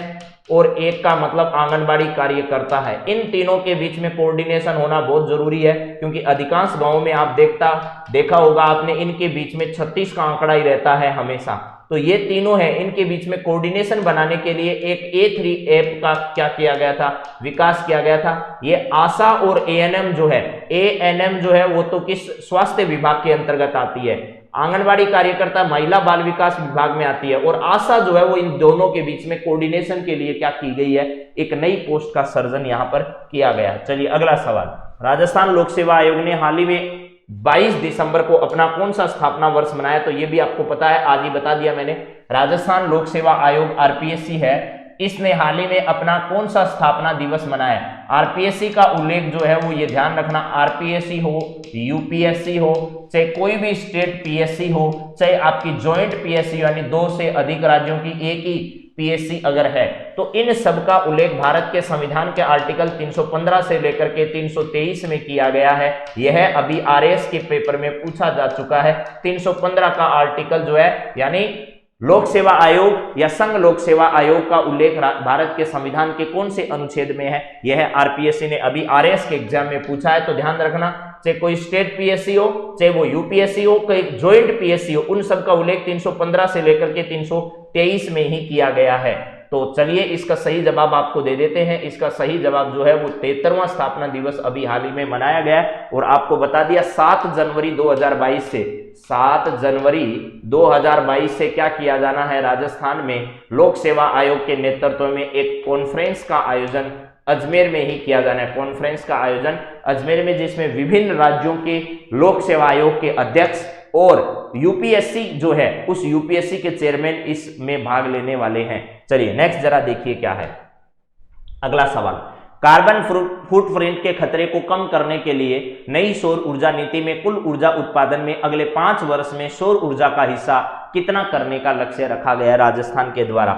और एक का मतलब आंगनबाड़ी कार्यकर्ता है। इन तीनों के बीच में कोऑर्डिनेशन होना बहुत जरूरी है, क्योंकि अधिकांश गांवों में आप देखा होगा आपने, इनके बीच में 36 का आंकड़ा ही रहता है हमेशा। तो ये तीनों हैं, इनके बीच में कोऑर्डिनेशन बनाने के लिए एक A3 ऐप का क्या किया गया था, विकास किया गया था। ये आशा और ANM जो है, ANM जो है वो तो किस स्वास्थ्य विभाग के अंतर्गत आती है, आंगनबाड़ी कार्यकर्ता महिला बाल विकास विभाग में आती है, और आशा जो है वो इन दोनों के बीच में कोऑर्डिनेशन के लिए क्या की गई है, एक नई पोस्ट का सर्जन यहां पर किया गया है। चलिए अगला सवाल। राजस्थान लोक सेवा आयोग ने हाल ही में 22 दिसंबर को अपना कौन सा स्थापना वर्ष मनाया? तो ये भी आपको पता है, आज ही बता दिया मैंने। राजस्थान लोक सेवा आयोग RPSC है, इसने हाल ही में अपना कौन सा स्थापना दिवस मनाया? RPSC का उल्लेख जो है वो ये ध्यान रखना, RPSC हो, UPSC हो, चाहे कोई भी स्टेट PSC हो, चाहे आपकी ज्वाइंट PSC यानी 2 से अधिक राज्यों की एक ही PSC अगर है, तो इन सब का उल्लेख भारत के संविधान के आर्टिकल 315 से लेकर के 323 में किया गया है। यह अभी RAS के पेपर में पूछा जा चुका है। 315 का आर्टिकल जो है, यानी लोक सेवा आयोग या संघ लोक सेवा आयोग का उल्लेख भारत के संविधान के कौन से अनुच्छेद में है, यह RPSC ने अभी RAS के एग्जाम में पूछा है। तो ध्यान रखना, चाहे कोई स्टेट PSC हो, चाहे वो UPSC हो, कोई ज्वाइंट PSC हो, उन सब का उल्लेख 315 से लेकर के 323 में ही किया गया है। तो चलिए इसका सही जवाब आपको दे देते हैं। इसका सही जवाब जो है वो 73वां स्थापना दिवस अभी हाल ही में मनाया गया है, और आपको बता दिया 7 जनवरी 2022 से 7 जनवरी 2022 से क्या किया जाना है, राजस्थान में लोक सेवा आयोग के नेतृत्व में एक कॉन्फ्रेंस का आयोजन अजमेर में ही किया जाना है। कॉन्फ्रेंस का आयोजन अजमेर में, जिसमें विभिन्न राज्यों के लोक सेवा आयोग के अध्यक्ष और यूपीएससी जो है उस यूपीएससी के चेयरमैन इसमें भाग लेने वाले हैं। चलिए नेक्स्ट जरा देखिए क्या है अगला सवाल। कार्बन फुटप्रिंट के खतरे को कम करने के लिए नई सौर ऊर्जा नीति में कुल ऊर्जा उत्पादन में अगले 5 वर्ष में सौर ऊर्जा का हिस्सा कितना करने का लक्ष्य रखा गया है राजस्थान के द्वारा।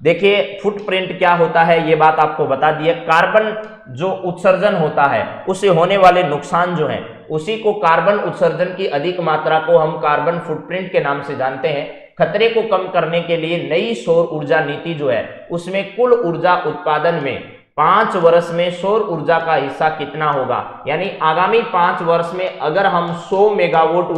देखिए फुटप्रिंट क्या होता है ये बात आपको बता दी है। कार्बन जो उत्सर्जन होता है उससे होने वाले नुकसान जो है उसी को, कार्बन उत्सर्जन की अधिक मात्रा को हम कार्बन फुटप्रिंट के नाम से जानते हैं। खतरे को कम करने के लिए नई सौर ऊर्जा नीति जो है उसमें कुल ऊर्जा उत्पादन में 5 वर्ष में सौर ऊर्जा का हिस्सा कितना होगा, यानी आगामी 5 वर्ष में अगर हम 100 मेगावाट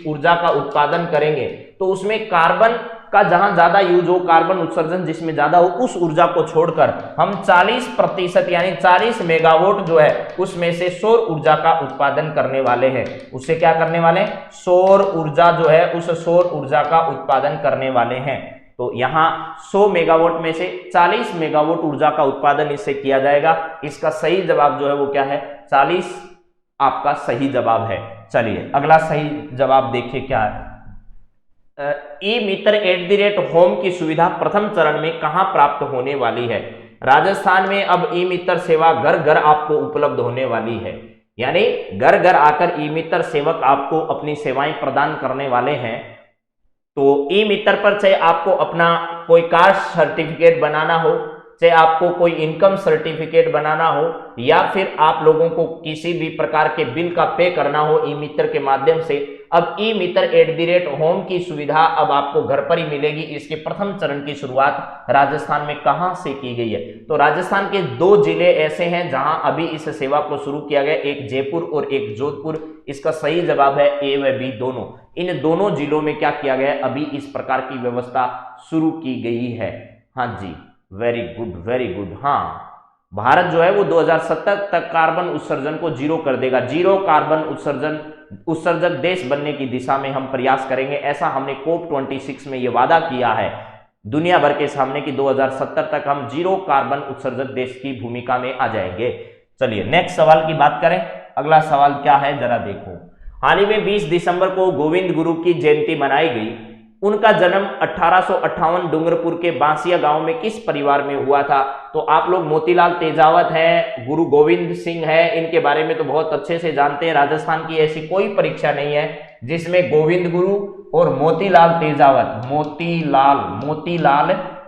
ऊर्जा का उत्पादन करेंगे तो उसमें कार्बन का जहां ज्यादा यूज हो, कार्बन उत्सर्जन जिसमें ज्यादा हो, उस ऊर्जा को छोड़कर हम 40% यानी 40 मेगावाट जो है उसमें से सौर ऊर्जा का उत्पादन करने वाले हैं। उससे क्या करने वाले हैं, सौर ऊर्जा जो है उस सौर ऊर्जा का उत्पादन करने वाले हैं। तो यहां 100 मेगावाट में से 40 मेगावाट ऊर्जा का उत्पादन इससे किया जाएगा। इसका सही जवाब जो है वो क्या है, 40 आपका सही जवाब है। चलिए अगला सही जवाब देखिए क्या है। ई मित्र @होम की सुविधा प्रथम चरण में कहां प्राप्त होने वाली है। राजस्थान में अब ई मित्र सेवा घर घर आपको उपलब्ध होने वाली है, यानी घर घर आकर ई मित्र सेवक आपको अपनी सेवाएं प्रदान करने वाले हैं। तो ई मित्र पर चाहे आपको अपना कोई कास्ट सर्टिफिकेट बनाना हो, चाहे आपको कोई इनकम सर्टिफिकेट बनाना हो, या फिर आप लोगों को किसी भी प्रकार के बिल का पे करना हो ई मित्र के माध्यम से, अब ई मित्र @होम की सुविधा अब आपको घर पर ही मिलेगी। इसके प्रथम चरण की शुरुआत राजस्थान में कहां से की गई है, तो राजस्थान के 2 जिले ऐसे हैं जहां अभी इस सेवा को शुरू किया गया, एक जयपुर और एक जोधपुर। इसका सही जवाब है ए व बी दोनों। इन दोनों जिलों में क्या किया गया है, अभी इस प्रकार की व्यवस्था शुरू की गई है। हाँ जी, वेरी गुड वेरी गुड। हाँ, भारत जो है वो 2070 तक कार्बन उत्सर्जन को 0 कर देगा। 0 कार्बन उत्सर्जक देश बनने की दिशा में हम प्रयास करेंगे, ऐसा हमने COP26 में ये वादा किया है दुनिया भर के सामने कि 2070 तक हम 0 कार्बन उत्सर्जक देश की भूमिका में आ जाएंगे। चलिए नेक्स्ट सवाल की बात करें। अगला सवाल क्या है जरा देखो। हाल ही में 20 दिसंबर को गोविंद गुरु की जयंती मनाई गई। उनका जन्म 1858 डूंगरपुर के बांसिया गांव में किस परिवार में हुआ था। तो आप लोग मोतीलाल तेजावत है, गुरु गोविंद सिंह है, इनके बारे में तो बहुत अच्छे से जानते हैं। राजस्थान की ऐसी कोई परीक्षा नहीं है जिसमें गोविंद गुरु और मोतीलाल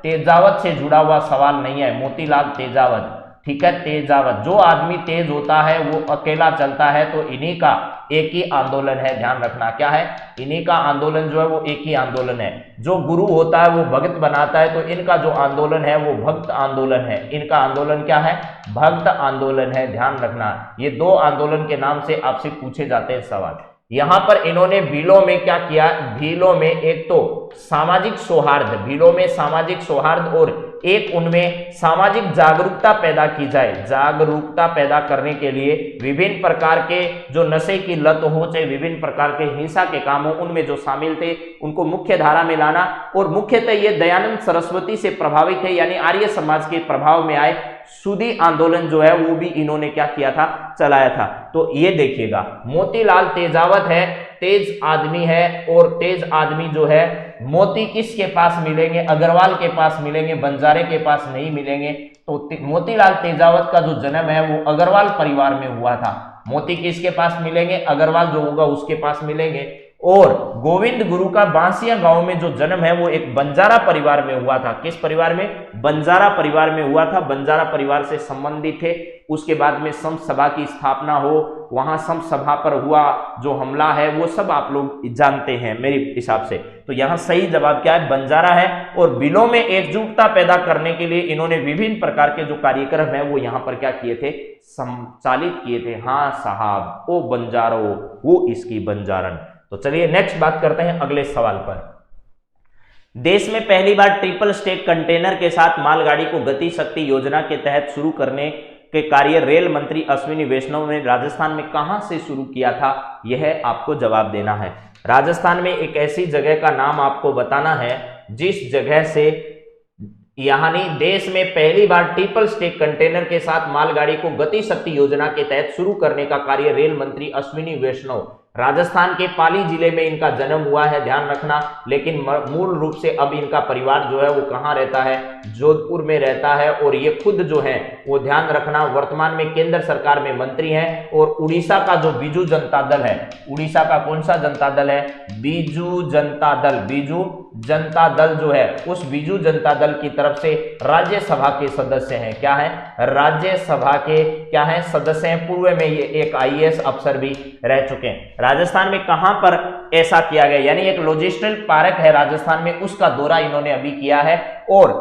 तेजावत से जुड़ा हुआ सवाल नहीं है। मोतीलाल तेजावत, ठीक है, तेजावत। जो आदमी तेज होता है वो अकेला चलता है, तो इन्हीं का एक ही आंदोलन है, ध्यान रखना। क्या है, इन्हीं का आंदोलन जो है वो एक ही आंदोलन है। जो गुरु होता है वो भक्त बनाता है, तो इनका जो आंदोलन है वो भक्त आंदोलन है। इनका आंदोलन क्या है, भक्त आंदोलन है, ध्यान रखना। ये 2 आंदोलन के नाम से आपसे पूछे जाते हैं सवाल। यहां पर इन्होंने भीलों में क्या किया, भीलों में एक तो सामाजिक सौहार्द, भीलों में सामाजिक सौहार्द और एक उनमें सामाजिक जागरूकता पैदा की जाए। जागरूकता पैदा करने के लिए विभिन्न प्रकार के जो नशे की लत हो, चाहे विभिन्न प्रकार के हिंसा के काम हो, उनमें जो शामिल थे उनको मुख्य धारा में लाना। और मुख्यतः ये दयानंद सरस्वती से प्रभावित है, यानी आर्य समाज के प्रभाव में आए। सूदी आंदोलन जो है वो भी इन्होंने क्या किया था, चलाया था। तो ये देखिएगा, मोतीलाल तेजावत है, तेज आदमी है, और तेज आदमी जो है मोती किसके पास मिलेंगे, अग्रवाल के पास मिलेंगे, बंजारे के पास नहीं मिलेंगे। तो मोतीलाल तेजावत का जो जन्म है वो अग्रवाल परिवार में हुआ था। मोती किसके पास मिलेंगे, अग्रवाल जो होगा उसके पास मिलेंगे। और गोविंद गुरु का बांसिया गांव में जो जन्म है वो एक बंजारा परिवार में हुआ था। किस परिवार में, बंजारा परिवार में हुआ था, बंजारा परिवार से संबंधित थे। उसके बाद में संत सभा की स्थापना हो, वहां संत सभा पर हुआ जो हमला है वो सब आप लोग जानते हैं मेरे हिसाब से। तो यहाँ सही जवाब क्या है, बंजारा है। और बिलों में एकजुटता पैदा करने के लिए इन्होंने विभिन्न प्रकार के जो कार्यक्रम है वो यहाँ पर क्या किए थे, संचालित किए थे। हाँ साहब, ओ बंजारो वो इसकी बंजारन। तो चलिए नेक्स्ट बात करते हैं अगले सवाल पर। देश में पहली बार ट्रिपल स्टेक कंटेनर के साथ मालगाड़ी को गति शक्ति योजना के तहत शुरू करने के कार्य रेल मंत्री अश्विनी वैष्णव ने राजस्थान में कहां से शुरू किया था, यह आपको जवाब देना है। राजस्थान में एक ऐसी जगह का नाम आपको बताना है जिस जगह से यानी देश में पहली बार ट्रिपल स्टेक कंटेनर के साथ मालगाड़ी को गति शक्ति योजना के तहत शुरू करने का कार्य रेल मंत्री अश्विनी वैष्णव। राजस्थान के पाली जिले में इनका जन्म हुआ है, ध्यान रखना, लेकिन मूल रूप से अब इनका परिवार जो है वो कहाँ रहता है, जोधपुर में रहता है। और ये खुद जो है वो ध्यान रखना वर्तमान में केंद्र सरकार में मंत्री हैं। और उड़ीसा का जो बीजू जनता दल है, उड़ीसा का कौन सा जनता दल है, बीजू जनता दल, बीजू जनता दल जो है उस बीजू जनता दल की तरफ से राज्यसभा के सदस्य हैं। क्या है, राज्यसभा के क्या है, सदस्य हैं। पूर्व में ये एक आईएएस अफसर भी रह चुके हैं। राजस्थान में कहां पर ऐसा किया गया, यानी एक लॉजिस्टिकल पार्क है राजस्थान में, उसका दौरा इन्होंने अभी किया है। और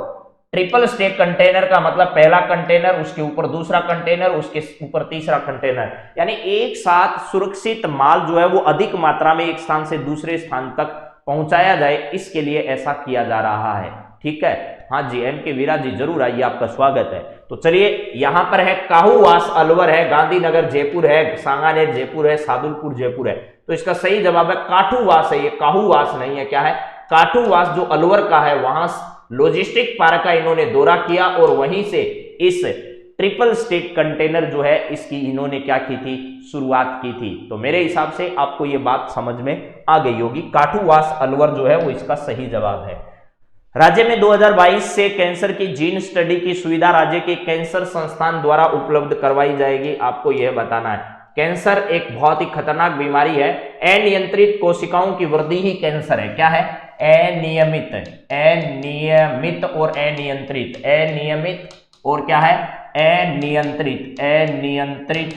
ट्रिपल स्टेक कंटेनर का मतलब पहला कंटेनर, उसके ऊपर दूसरा कंटेनर, उसके ऊपर तीसरा कंटेनर, यानी एक साथ सुरक्षित माल जो है वो अधिक मात्रा में एक स्थान से दूसरे स्थान तक पहुंचाया जाए, इसके लिए ऐसा किया जा रहा है। ठीक है, हाँ जी, एम के वीरा जी जरूर आइए, आपका स्वागत है। तो चलिए, यहां पर है काहूवास अलवर है, गांधीनगर जयपुर है, सांगानेर जयपुर है, सादुलपुर जयपुर है। तो इसका सही जवाब है काठूवास है, ये काहूवास नहीं है। क्या है, काठूवास जो अलवर का है, वहां लॉजिस्टिक पार्क का इन्होंने दौरा किया और वहीं से इस ट्रिपल स्टेक कंटेनर जो है इसकी इन्होंने क्या की थी, शुरुआत की थी। तो मेरे हिसाब से आपको ये बात समझ में आ गई होगी। काठूवास अलवर जो है वो इसका सही जवाब है। राज्य में 2022 से कैंसर की जीन स्टडी की सुविधा राज्य के कैंसर संस्थान द्वारा उपलब्ध करवाई जाएगी। आपको यह बताना है, कैंसर एक बहुत ही खतरनाक बीमारी है। अनियंत्रित कोशिकाओं की वृद्धि ही कैंसर है। क्या है, अनियमित, अनियमित और अनियंत्रित, अनियमित और क्या है, अनियंत्रित, अनियंत्रित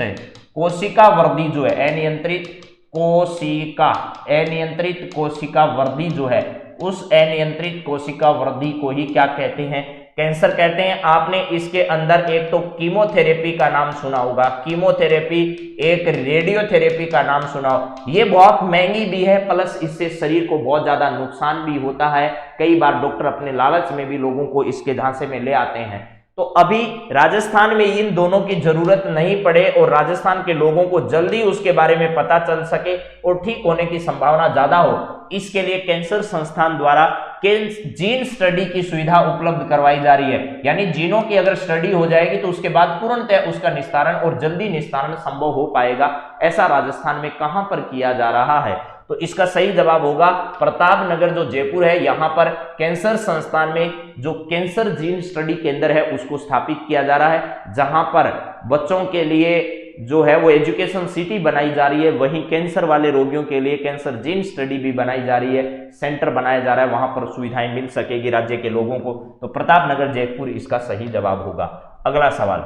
कोशिका वृद्धि जो है, अनियंत्रित कोशिका, अनियंत्रित कोशिका वृद्धि जो है, उस अनियंत्रित कोशिका वृद्धि को ही क्या कहते हैं, कैंसर कहते हैं। आपने इसके अंदर एक तो कीमोथेरेपी का नाम सुना होगा, कीमोथेरेपी, एक रेडियोथेरेपी का नाम सुना हो। ये बहुत महंगी भी है, प्लस इससे शरीर को बहुत ज्यादा नुकसान भी होता है। कई बार डॉक्टर अपने लालच में भी लोगों को इसके झांसे में ले आते हैं। तो अभी राजस्थान में इन दोनों की जरूरत नहीं पड़े और राजस्थान के लोगों को जल्दी उसके बारे में पता चल सके और ठीक होने की संभावना ज्यादा हो, इसके लिए कैंसर संस्थान द्वारा जीन स्टडी की सुविधा उपलब्ध करवाई जा रही है। यानी जीनों की अगर स्टडी हो जाएगी तो उसके बाद तुरंत उसका निस्तारण और जल्दी निस्तारण संभव हो पाएगा। ऐसा राजस्थान में कहां पर किया जा रहा है, तो इसका सही जवाब होगा प्रतापनगर जो जयपुर है, यहां पर कैंसर संस्थान में जो कैंसर जीन स्टडी केंद्र है उसको स्थापित किया जा रहा है, जहां पर बच्चों के लिए जो है वो एजुकेशन सिटी बनाई जा रही है, वहीं कैंसर वाले रोगियों के लिए कैंसर जीन स्टडी भी बनाई जा रही है, सेंटर बनाया जा रहा है, वहां पर सुविधाएं मिल सकेगी राज्य के लोगों को। तो प्रतापनगर जयपुर इसका सही जवाब होगा। अगला सवाल,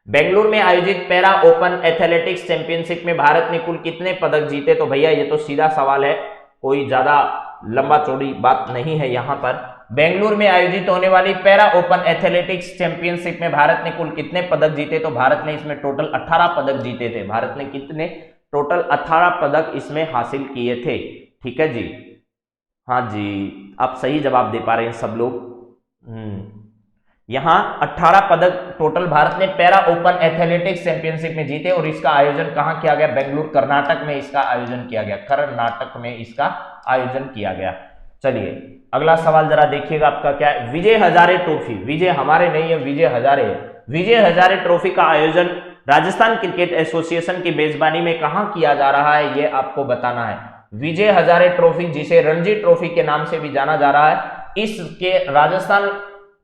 बेंगलुरु में आयोजित पैरा ओपन एथलेटिक्स चैंपियनशिप में भारत ने कुल कितने पदक जीते? तो भैया ये तो सीधा सवाल है, कोई ज्यादा लंबा चौड़ी बात नहीं है। यहां पर बेंगलुरु में आयोजित होने वाली पैरा ओपन एथलेटिक्स चैंपियनशिप में भारत ने कुल कितने पदक जीते? तो भारत ने इसमें टोटल 18 पदक जीते थे। भारत ने कितने? टोटल 18 पदक इसमें हासिल किए थे। ठीक है जी, हाँ जी, आप सही जवाब दे पा रहे हैं सब लोग। यहां 18 पदक टोटल भारत ने पैरा ओपन एथलेटिक्स चैंपियनशिप में जीते और इसका आयोजन कहां किया गया? बेंगलुरु कर्नाटक में इसका आयोजन किया गया, कर्नाटक में इसका आयोजन किया गया। चलिए अगला सवाल जरा देखिएगा, आपका क्या है? विजय हजारे ट्रॉफी, विजय हमारे नहीं है, विजय हजारे है। विजय हजारे ट्रॉफी का आयोजन राजस्थान क्रिकेट एसोसिएशन की मेजबानी में कहां किया जा रहा है, ये आपको बताना है। विजय हजारे ट्रॉफी, जिसे रणजी ट्रॉफी के नाम से भी जाना जा रहा है, इसके राजस्थान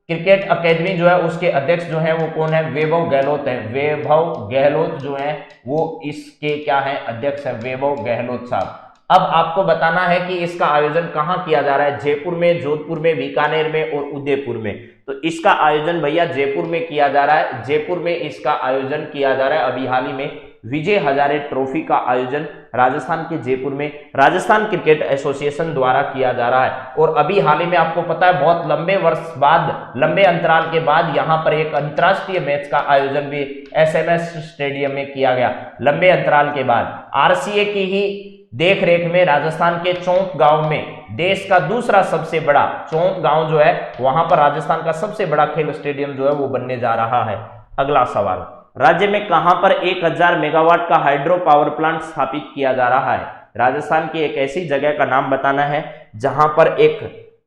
क्रिकेट अकेडमी जो है उसके अध्यक्ष जो है वो कौन है? वैभव गहलोत है। वैभव गहलोत जो है वो इसके क्या है? अध्यक्ष है, वैभव गहलोत साहब। अब आपको बताना है कि इसका आयोजन कहां किया जा रहा है? जयपुर में, जोधपुर में, बीकानेर में और उदयपुर में। तो इसका आयोजन भैया जयपुर में किया जा रहा है, जयपुर में इसका आयोजन किया जा रहा है। अभी हाल ही में विजय हजारे ट्रॉफी का आयोजन राजस्थान के जयपुर में राजस्थान क्रिकेट एसोसिएशन द्वारा किया जा रहा है। और अभी हाल ही में आपको पता है बहुत लंबे वर्ष बाद, लंबे अंतराल के बाद यहां पर एक अंतरराष्ट्रीय मैच का आयोजन भी एसएमएस स्टेडियम में किया गया, लंबे अंतराल के बाद। आरसीए की ही देख रेख में राजस्थान के चौंक गांव में देश का दूसरा सबसे बड़ा, चौंक गांव जो है वहां पर राजस्थान का सबसे बड़ा खेल स्टेडियम जो है वो बनने जा रहा है। अगला सवाल, राज्य में कहां पर 1000 मेगावाट का हाइड्रो पावर प्लांट स्थापित किया जा रहा है? राजस्थान की एक ऐसी जगह का नाम बताना है जहां पर एक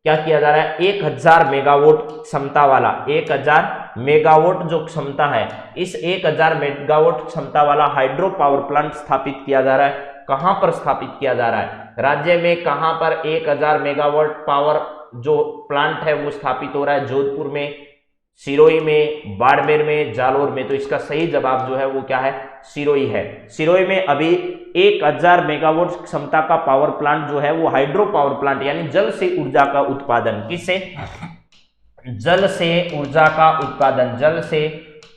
क्या किया जा रहा है, 1000 मेगावाट क्षमता वाला, 1000 मेगावाट जो क्षमता है, इस 1000 मेगावाट क्षमता वाला हाइड्रो पावर प्लांट स्थापित किया जा रहा है। कहां पर स्थापित किया जा रहा है, राज्य में कहां पर 1000 मेगावाट पावर जो प्लांट है वो स्थापित हो रहा है, जोधपुर में, सिरोही में, बाड़मेर में, जालोर में। तो इसका सही जवाब जो है वो क्या है, सिरोही है। सिरोही में अभी 1000 मेगावाट क्षमता का पावर प्लांट जो है वो हाइड्रो पावर प्लांट यानी जल से ऊर्जा का उत्पादन, किससे, जल से ऊर्जा का उत्पादन, जल से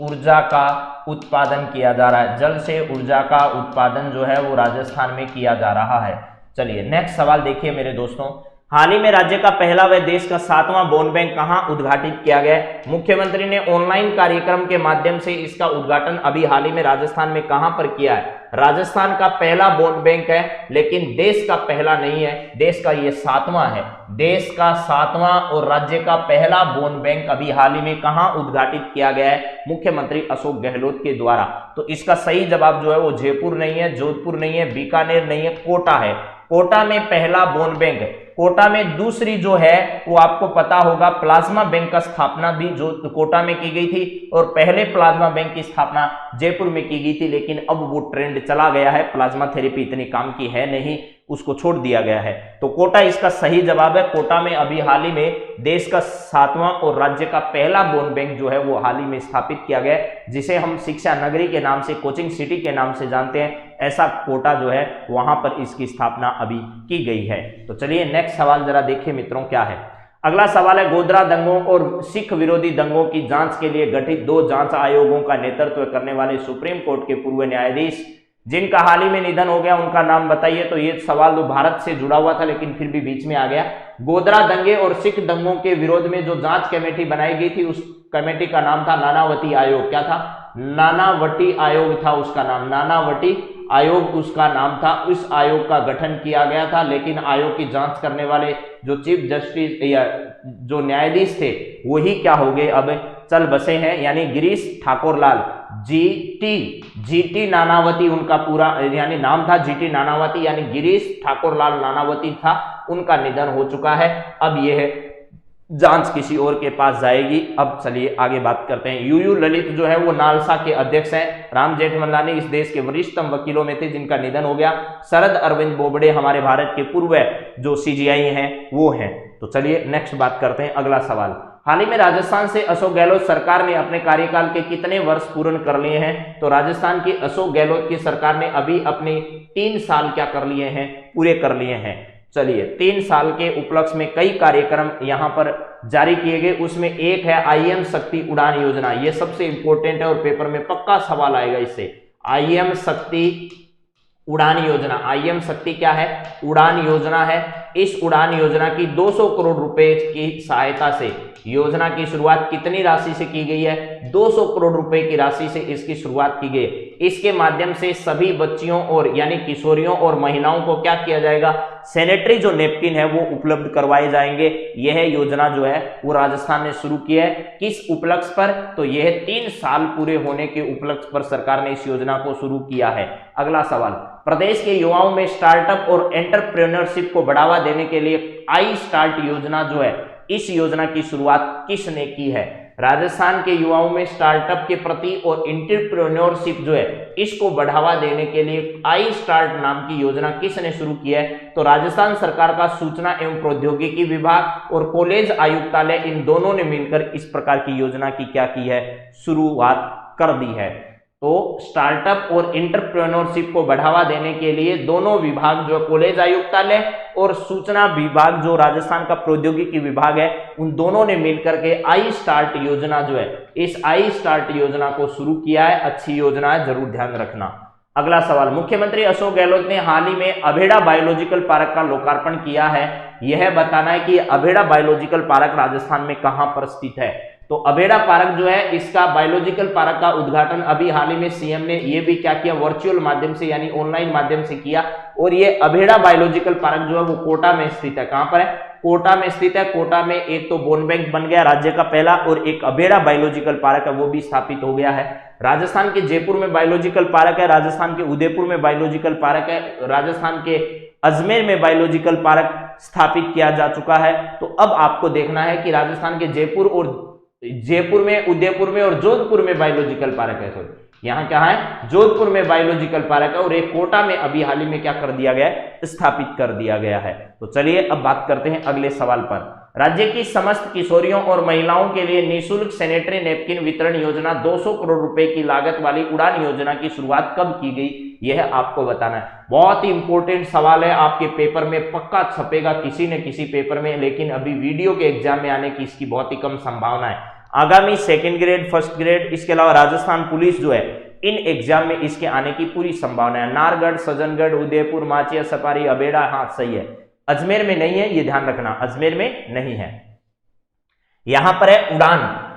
ऊर्जा का उत्पादन किया जा रहा है। जल से ऊर्जा का उत्पादन जो है वो राजस्थान में किया जा रहा है। चलिए नेक्स्ट सवाल देखिए मेरे दोस्तों, हाल ही में राज्य का पहला व देश का 7वां बोन बैंक कहां उद्घाटित किया गया है। मुख्यमंत्री ने ऑनलाइन कार्यक्रम के माध्यम से इसका उद्घाटन अभी हाल ही में राजस्थान में कहां पर किया है। राजस्थान का पहला बोन बैंक है, लेकिन देश का पहला नहीं है, देश का ये 7वां है, देश का 7वां और राज्य का पहला बोन बैंक अभी हाल ही में कहां उद्घाटित किया गया है, मुख्यमंत्री अशोक गहलोत के द्वारा। तो इसका सही जवाब जो है वो जयपुर नहीं है, जोधपुर नहीं है, बीकानेर नहीं है, कोटा है। कोटा में पहला बोन बैंक, कोटा में दूसरी जो है वो आपको पता होगा प्लाज्मा बैंक का स्थापना भी जो कोटा में की गई थी, और पहले प्लाज्मा बैंक की स्थापना जयपुर में की गई थी, लेकिन अब वो ट्रेंड चला गया है, प्लाज्मा थेरेपी इतनी काम की है नहीं, उसको छोड़ दिया गया है। तो कोटा इसका सही जवाब है। कोटा में अभी हाल ही में देश का 7वां और राज्य का पहला बोन बैंक जो है वो हाल ही में स्थापित किया गया है, जिसे हम शिक्षा नगरी के नाम से, कोचिंग सिटी के नाम से जानते हैं। ऐसा कोटा जो है वहां पर इसकी स्थापना अभी की गई है। तो चलिए नेक्स्ट सवाल जरा देखिए मित्रों क्या है। अगला सवाल है, गोधरा दंगों और सिख विरोधी दंगों की जांच के लिए गठित 2 जांच आयोगों का नेतृत्व करने वाले सुप्रीम कोर्ट के पूर्व न्यायाधीश जिनका हाल ही में निधन हो गया उनका नाम बताइए। तो ये सवाल तो भारत से जुड़ा हुआ था लेकिन फिर भी बीच में आ गया। गोधरा दंगे और सिख दंगों के विरोध में जो जांच कमेटी बनाई गई थी उस कमेटी का नाम था नानावती आयोग। क्या था, नानावटी आयोग था उसका नाम, नानावटी आयोग उसका नाम था। उस आयोग का गठन किया गया था, लेकिन आयोग की जांच करने वाले जो चीफ जस्टिस या जो न्यायाधीश थे वही क्या हो गए, अब चल बसे हैं, यानी गिरीश ठाकुरलाल, जीटी नानावती उनका पूरा यानी नाम था, जीटी नानावती यानी गिरीश ठाकुरलाल नानावती था, उनका निधन हो चुका है। अब यह जांच किसी और के पास जाएगी। अब चलिए आगे बात करते हैं। यूयू ललित जो है वो नालसा के अध्यक्ष हैं। राम जेठमलानी इस देश के वरिष्ठतम वकीलों में थे जिनका निधन हो गया। शरद अरविंद बोबडे हमारे भारत के पूर्व जो सीजीआई हैं वो हैं। तो चलिए नेक्स्ट बात करते हैं। अगला सवाल, हाल ही में राजस्थान से अशोक गहलोत सरकार ने अपने कार्यकाल के कितने वर्ष पूर्ण कर लिए हैं। तो राजस्थान की अशोक गहलोत की सरकार ने अभी अपने 3 साल क्या कर लिए हैं, पूरे कर लिए हैं। चलिए 3 साल के उपलक्ष्य में कई कार्यक्रम यहां पर जारी किए गए, उसमें एक है आईएम शक्ति उड़ान योजना। ये सबसे इंपॉर्टेंट है और पेपर में पक्का सवाल आएगा इससे। आईएम शक्ति उड़ान योजना, आईएम शक्ति क्या है, उड़ान योजना है। इस उड़ान योजना की 200 करोड़ रुपए की सहायता से योजना की शुरुआत कितनी राशि से की गई है, 200 करोड़ रुपए की राशि से इसकी शुरुआत की गई। इसके माध्यम से सभी बच्चियों और यानी किशोरियों और महिलाओं को क्या किया जाएगा, सैनिटरी जो नेपकिन है वो उपलब्ध करवाए जाएंगे। यह योजना जो है वो राजस्थान ने शुरू की है। किस उपलक्ष्य पर, तो यह 3 साल पूरे होने के उपलक्ष्य पर सरकार ने इस योजना को शुरू किया है। अगला सवाल, प्रदेश के युवाओं में स्टार्टअप और एंटरप्रेन्योरशिप को बढ़ावा देने के लिए आई स्टार्ट योजना जो है, इस योजना की शुरुआत किसने की है। राजस्थान के युवाओं में स्टार्टअप के प्रति और एंटरप्रेन्योरशिप जो है इसको बढ़ावा देने के लिए आई स्टार्ट नाम की योजना किसने शुरू की है। तो राजस्थान सरकार का सूचना एवं प्रौद्योगिकी विभाग और कॉलेज आयुक्तालय, इन दोनों ने मिलकर इस प्रकार की योजना की क्या की है, शुरुआत कर दी है। तो स्टार्टअप और एंटरप्रेन्योरशिप को बढ़ावा देने के लिए दोनों विभाग जो कॉलेज आयुक्तालय और सूचना विभाग जो राजस्थान का प्रौद्योगिकी विभाग है, उन दोनों ने मिलकर के आई स्टार्ट योजना जो है, इस आई स्टार्ट योजना को शुरू किया है। अच्छी योजना है, जरूर ध्यान रखना। अगला सवाल, मुख्यमंत्री अशोक गहलोत ने हाल ही में अभेड़ा बायोलॉजिकल पार्क का लोकार्पण किया है। यह बताना है कि अभेड़ा बायोलॉजिकल पार्क राजस्थान में कहां पर स्थित है। तो अभेड़ा पार्क जो है, इसका बायोलॉजिकल पार्क का उद्घाटन अभी हाल ही में सीएम ने ये भी क्या किया, वर्चुअल माध्यम से यानी ऑनलाइन माध्यम से किया। और ये अभेड़ा बायोलॉजिकल पार्क जो है वो कोटा में स्थित है। कहां पर है, कोटा में स्थित है। कोटा में एक तो बोन बैंक बन गया राज्य का पहला, और एक अभेड़ा बायोलॉजिकल पार्क है वो भी स्थापित हो गया है। राजस्थान के जयपुर में बायोलॉजिकल पार्क है, राजस्थान के उदयपुर में बायोलॉजिकल पार्क है, राजस्थान के अजमेर में बायोलॉजिकल पार्क, स्थापित किया जा चुका है। तो अब आपको देखना है कि राजस्थान के जयपुर में, उदयपुर में और जोधपुर में बायोलॉजिकल पार्क है। सॉरी, यहाँ क्या है, जोधपुर में बायोलॉजिकल पार्क है और एक कोटा में अभी हाल ही में क्या कर दिया गया है, स्थापित कर दिया गया है। तो चलिए अब बात करते हैं अगले सवाल पर। राज्य की समस्त किशोरियों और महिलाओं के लिए निःशुल्क सैनिटरी नैपकिन वितरण योजना 200 करोड़ रुपए की लागत वाली उड़ान योजना की शुरुआत कब की गई, यह आपको बताना है। बहुत ही इंपॉर्टेंट सवाल है, आपके पेपर में पक्का छपेगा किसी न किसी पेपर में, लेकिन अभी वीडियो के एग्जाम में आने की इसकी बहुत ही कम संभावना है। आगामी सेकेंड ग्रेड, फर्स्ट ग्रेड, इसके अलावा राजस्थान पुलिस जो है, इन एग्जाम में इसके आने की पूरी संभावना है। नारगढ़, सज्जनगढ़, उदयपुर, माचिया, सपारी, अबेड़ा, हाँ सही है। अजमेर में नहीं है, ये ध्यान रखना, अजमेर में नहीं है। यहां पर है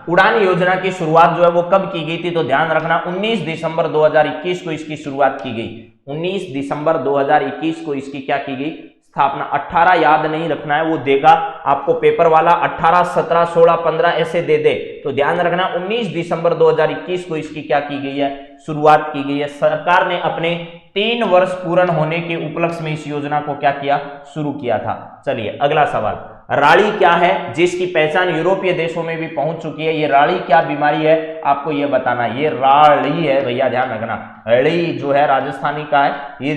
उड़ान योजना की शुरुआत जो है वो कब की गई थी, तो ध्यान रखना 19 दिसंबर 2021 को इसकी शुरुआत की गई। 19 दिसंबर 2021 को इसकी क्या की गई, स्थापना। 18 याद नहीं रखना है, वो देगा आपको पेपर वाला 18, 17, 16, 15 ऐसे दे दे, तो ध्यान रखना 19 दिसंबर 2021 को इसकी क्या की गई है, शुरुआत की गई है। सरकार ने अपने 3 वर्ष पूर्ण होने के उपलक्ष्य में इस योजना को क्या किया, शुरू किया था। चलिए अगला सवाल, राड़ी क्या है जिसकी पहचान यूरोपीय देशों में भी पहुंच चुकी है। ये राड़ी क्या बीमारी है, आपको ये बताना। ये राड़ी है भैया, ध्यान रखना। ड़ी जो है राजस्थानी का है, ये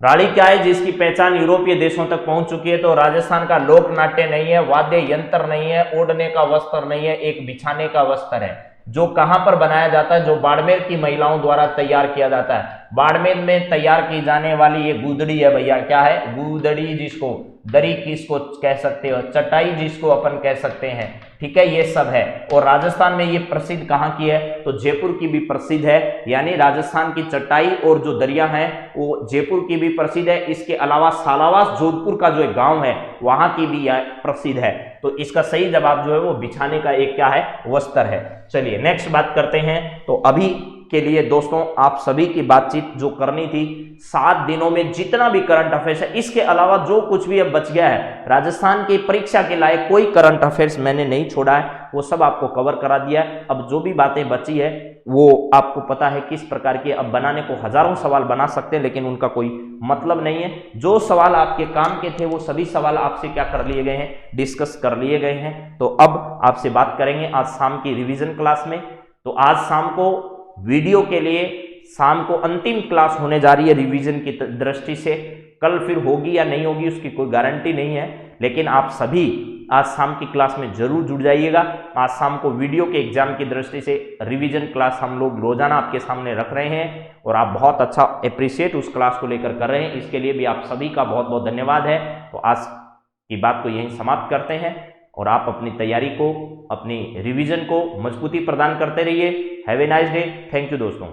राड़ी क्या है जिसकी पहचान यूरोपीय देशों तक पहुंच चुकी है, तो राजस्थान का लोक नाट्य नहीं है, वाद्य यंत्र नहीं है, ओढ़ने का वस्त्र नहीं है, एक बिछाने का वस्त्र है। जो कहां पर बनाया जाता है, जो बाड़मेर की महिलाओं द्वारा तैयार किया जाता है। बाड़मेर में तैयार की जाने वाली ये गुदड़ी है भैया, क्या है, गुदड़ी, जिसको दरी किसको कह सकते हो, चटाई जिसको अपन कह सकते हैं, ठीक है, ये सब है। और राजस्थान में ये प्रसिद्ध कहाँ की है, तो जयपुर की भी प्रसिद्ध है। यानी राजस्थान की चटाई और जो दरिया है वो जयपुर की भी प्रसिद्ध है। इसके अलावा सालावास जोधपुर का जो एक गांव है वहां की भी प्रसिद्ध है। तो इसका सही जवाब जो है वो बिछाने का एक क्या है, वस्त्र है। चलिए नेक्स्ट बात करते हैं। तो अभी के लिए दोस्तों आप सभी की बातचीत जो करनी थी, 7 दिनों में जितना भी करंट अफेयर्स है, इसके अलावा जो कुछ भी अब बच गया है राजस्थान की परीक्षा के लायक कोई करंट अफेयर्स मैंने नहीं छोड़ा है, वो सब आपको कवर करा दिया है। अब जो भी बातें बची है वो आपको पता है किस प्रकार की, अब बनाने को हजारों सवाल बना सकते हैं लेकिन उनका कोई मतलब नहीं है। जो सवाल आपके काम के थे वो सभी सवाल आपसे क्या कर लिए गए हैं, डिस्कस कर लिए गए हैं। तो अब आपसे बात करेंगे आज शाम की रिवीजन क्लास में। तो आज शाम को वीडियो के लिए शाम को अंतिम क्लास होने जा रही है रिवीजन की दृष्टि से। कल फिर होगी या नहीं होगी उसकी कोई गारंटी नहीं है, लेकिन आप सभी आज शाम की क्लास में जरूर जुड़ जाइएगा। आज शाम को वीडियो के एग्जाम की दृष्टि से रिवीजन क्लास हम लोग रोजाना आपके सामने रख रहे हैं और आप बहुत अच्छा अप्रिशिएट उस क्लास को लेकर कर रहे हैं, इसके लिए भी आप सभी का बहुत बहुत धन्यवाद है। तो आज की बात को यहीं समाप्त करते हैं और आप अपनी तैयारी को, अपनी रिवीजन को मजबूती प्रदान करते रहिए। Have a nice day. Thank you दोस्तों।